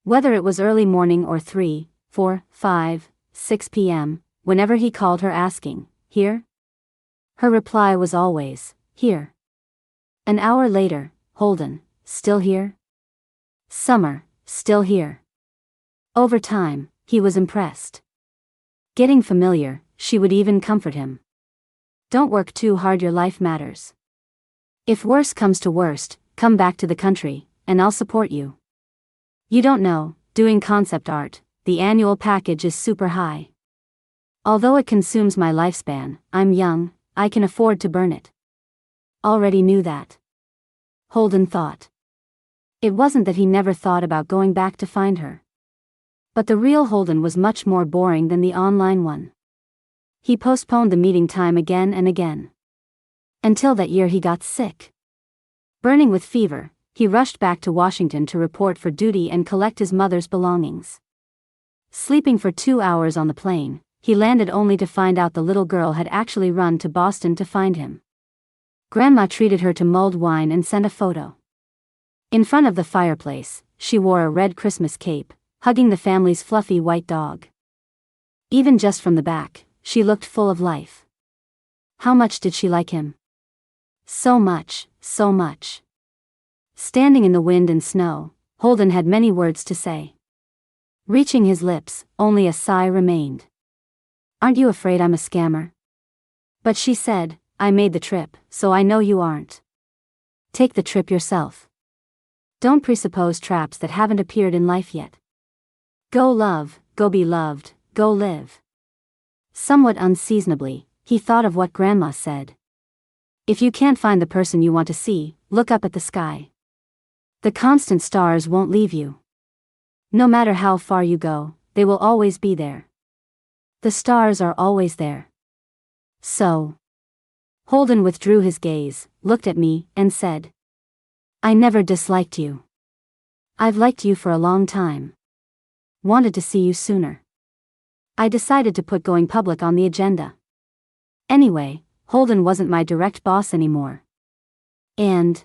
Whether it was early morning or 3, 4, 5, 6 p.m., whenever he called her asking, here? Her reply was always, here. An hour later, Holden, still here? Summer, still here. Over time, he was impressed. Getting familiar, she would even comfort him. Don't work too hard, your life matters. If worse comes to worst, come back to the country, and I'll support you. You don't know, doing concept art, the annual package is super high. Although it consumes my lifespan, I'm young, I can afford to burn it. Already knew that. Holden thought. It wasn't that he never thought about going back to find her. But the real Holden was much more boring than the online one. He postponed the meeting time again and again. Until that year he got sick. Burning with fever, he rushed back to Washington to report for duty and collect his mother's belongings. Sleeping for 2 hours on the plane, he landed only to find out the little girl had actually run to Boston to find him. Grandma treated her to mulled wine and sent a photo. In front of the fireplace, she wore a red Christmas cape, hugging the family's fluffy white dog. Even just from the back, she looked full of life. How much did she like him? So much, so much. Standing in the wind and snow, Holden had many words to say. Reaching his lips, only a sigh remained. Aren't you afraid I'm a scammer? But she said, I made the trip, so I know you aren't. Take the trip yourself. Don't presuppose traps that haven't appeared in life yet. Go love, go be loved, go live. Somewhat unseasonably, he thought of what Grandma said. If you can't find the person you want to see, look up at the sky. The constant stars won't leave you. No matter how far you go, they will always be there. The stars are always there. So. Holden withdrew his gaze, looked at me, and said. I never disliked you. I've liked you for a long time. Wanted to see you sooner. I decided to put going public on the agenda. Anyway, Holden wasn't my direct boss anymore. And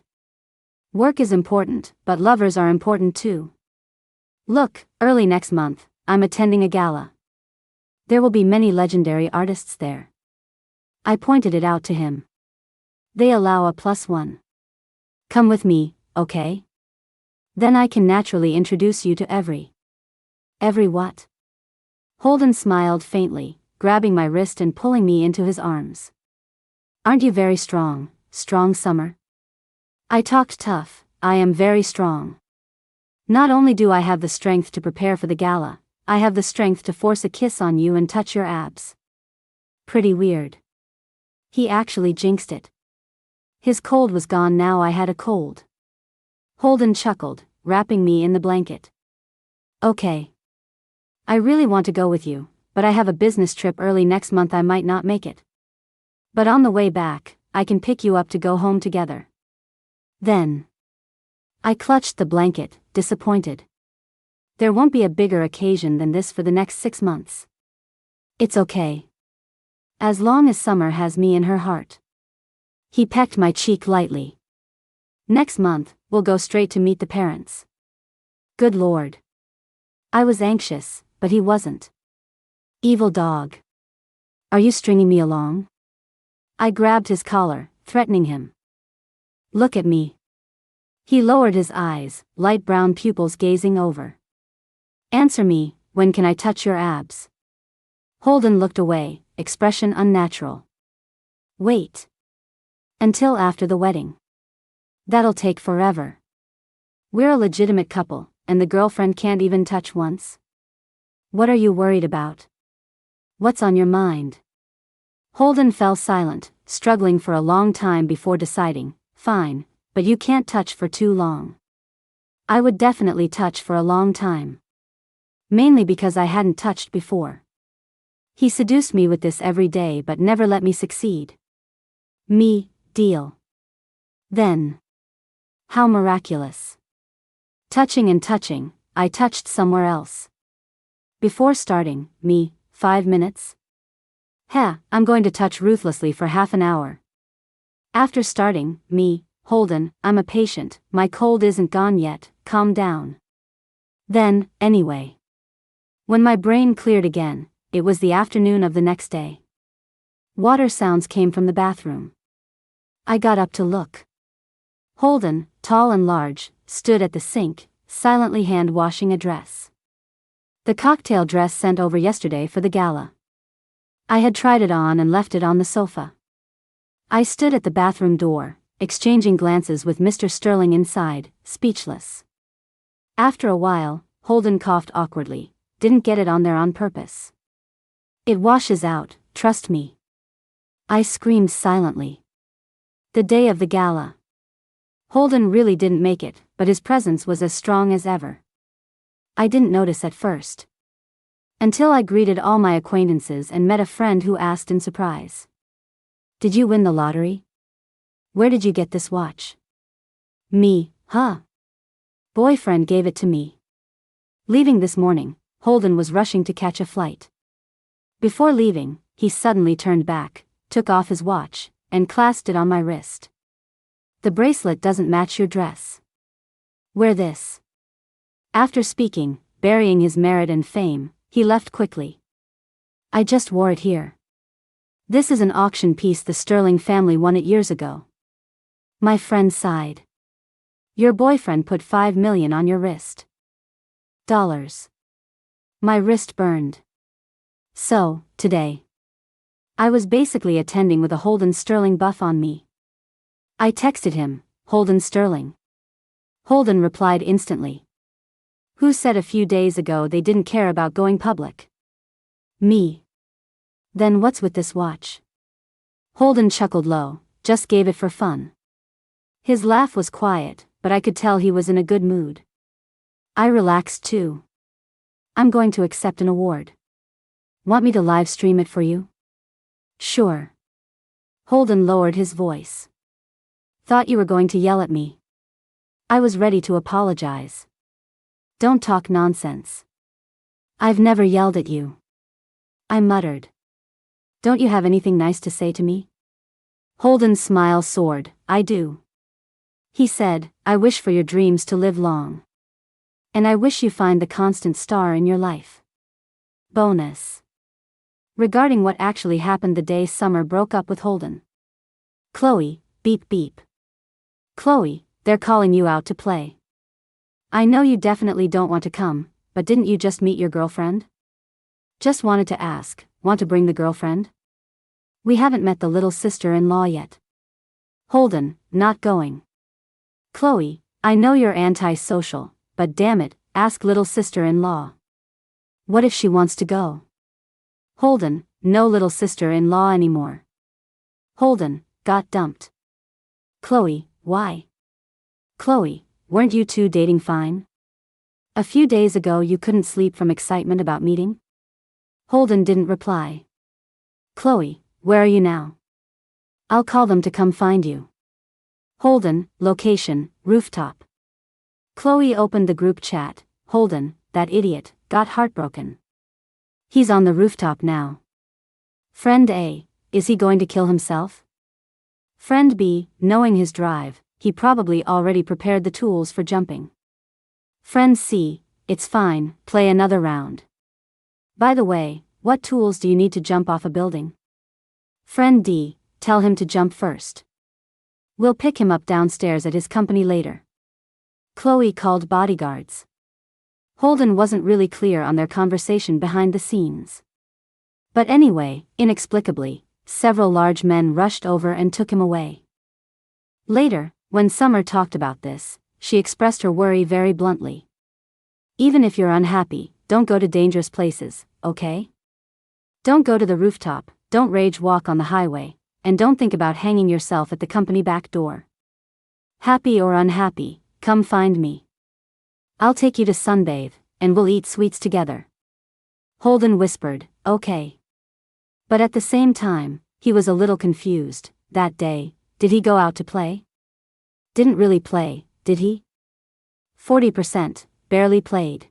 work is important, but lovers are important too. Look, early next month, I'm attending a gala. There will be many legendary artists there. I pointed it out to him. They allow a +1. Come with me, okay? Then I can naturally introduce you to every what? Holden smiled faintly, grabbing my wrist and pulling me into his arms. Aren't you very strong, Summer? I talked tough, I am very strong. Not only do I have the strength to prepare for the gala, I have the strength to force a kiss on you and touch your abs. Pretty weird. He actually jinxed it. His cold was gone now I had a cold. Holden chuckled, wrapping me in the blanket. Okay. I really want to go with you, but I have a business trip early next month. I might not make it. But on the way back, I can pick you up to go home together. Then. I clutched the blanket, disappointed. There won't be a bigger occasion than this for the next 6 months. It's okay. As long as Summer has me in her heart. He pecked my cheek lightly. Next month, we'll go straight to meet the parents. Good Lord. I was anxious, but he wasn't. Evil dog. Are you stringing me along? I grabbed his collar, threatening him. Look at me. He lowered his eyes, light brown pupils gazing over. Answer me, when can I touch your abs? Holden looked away, expression unnatural. Wait. Until after the wedding. That'll take forever. We're a legitimate couple, and the girlfriend can't even touch once. What are you worried about? What's on your mind? Holden fell silent, struggling for a long time before deciding, fine, but you can't touch for too long. I would definitely touch for a long time. Mainly because I hadn't touched before. He seduced me with this every day but never let me succeed. Me, deal. Then. How miraculous. Touching and touching, I touched somewhere else. Before starting, me, 5 minutes? I'm going to touch ruthlessly for half an hour. After starting, me, Holden, I'm a patient, my cold isn't gone yet, calm down. Then, anyway. When my brain cleared again, it was the afternoon of the next day. Water sounds came from the bathroom. I got up to look. Holden, tall and large, stood at the sink, silently hand-washing a dress. The cocktail dress sent over yesterday for the gala. I had tried it on and left it on the sofa. I stood at the bathroom door, exchanging glances with Mr. Sterling inside, speechless. After a while, Holden coughed awkwardly. Didn't get it on there on purpose. It washes out, trust me. I screamed silently. The day of the gala. Holden really didn't make it, but his presence was as strong as ever. I didn't notice at first. Until I greeted all my acquaintances and met a friend who asked in surprise. Did you win the lottery? Where did you get this watch? Me, huh? Boyfriend gave it to me. Leaving this morning, Holden was rushing to catch a flight. Before leaving, he suddenly turned back, took off his watch, and clasped it on my wrist. The bracelet doesn't match your dress. Wear this. After speaking, burying his merit and fame, he left quickly. I just wore it here. This is an auction piece. The Sterling family won it years ago. My friend sighed. Your boyfriend put $5 million on your wrist. Dollars. My wrist burned. So, today. I was basically attending with a Holden Sterling buff on me. I texted him, Holden Sterling. Holden replied instantly. Who said a few days ago they didn't care about going public? Me. Then what's with this watch? Holden chuckled low, just gave it for fun. His laugh was quiet, but I could tell he was in a good mood. I relaxed too. I'm going to accept an award. Want me to live stream it for you? Sure. Holden lowered his voice. Thought you were going to yell at me. I was ready to apologize. Don't talk nonsense. I've never yelled at you. I muttered. Don't you have anything nice to say to me? Holden's smile soared. I do. He said, I wish for your dreams to live long. And I wish you find the constant star in your life. Bonus. Regarding what actually happened the day Summer broke up with Holden. Chloe, beep beep. Chloe, they're calling you out to play. I know you definitely don't want to come, but didn't you just meet your girlfriend? Just wanted to ask, want to bring the girlfriend? We haven't met the little sister-in-law yet. Holden, not going. Chloe, I know you're anti-social, but damn it, ask little sister-in-law. What if she wants to go? Holden, no little sister-in-law anymore. Holden, got dumped. Chloe, why? Chloe, weren't you two dating fine? A few days ago you couldn't sleep from excitement about meeting? Holden didn't reply. Chloe, where are you now? I'll call them to come find you. Holden, location, rooftop. Chloe opened the group chat. Holden, that idiot, got heartbroken. He's on the rooftop now. Friend A, is he going to kill himself? Friend B, knowing his drive, he probably already prepared the tools for jumping. Friend C, it's fine, play another round. By the way, what tools do you need to jump off a building? Friend D, tell him to jump first. We'll pick him up downstairs at his company later. Chloe called bodyguards. Holden wasn't really clear on their conversation behind the scenes. But anyway, inexplicably, several large men rushed over and took him away. Later, when Summer talked about this, she expressed her worry very bluntly. Even if you're unhappy, don't go to dangerous places, okay? Don't go to the rooftop, don't rage walk on the highway, and don't think about hanging yourself at the company back door. Happy or unhappy, come find me. I'll take you to sunbathe, and we'll eat sweets together. Holden whispered, okay. But at the same time, he was a little confused. That day, did he go out to play? Didn't really play, did he? 40%, barely played.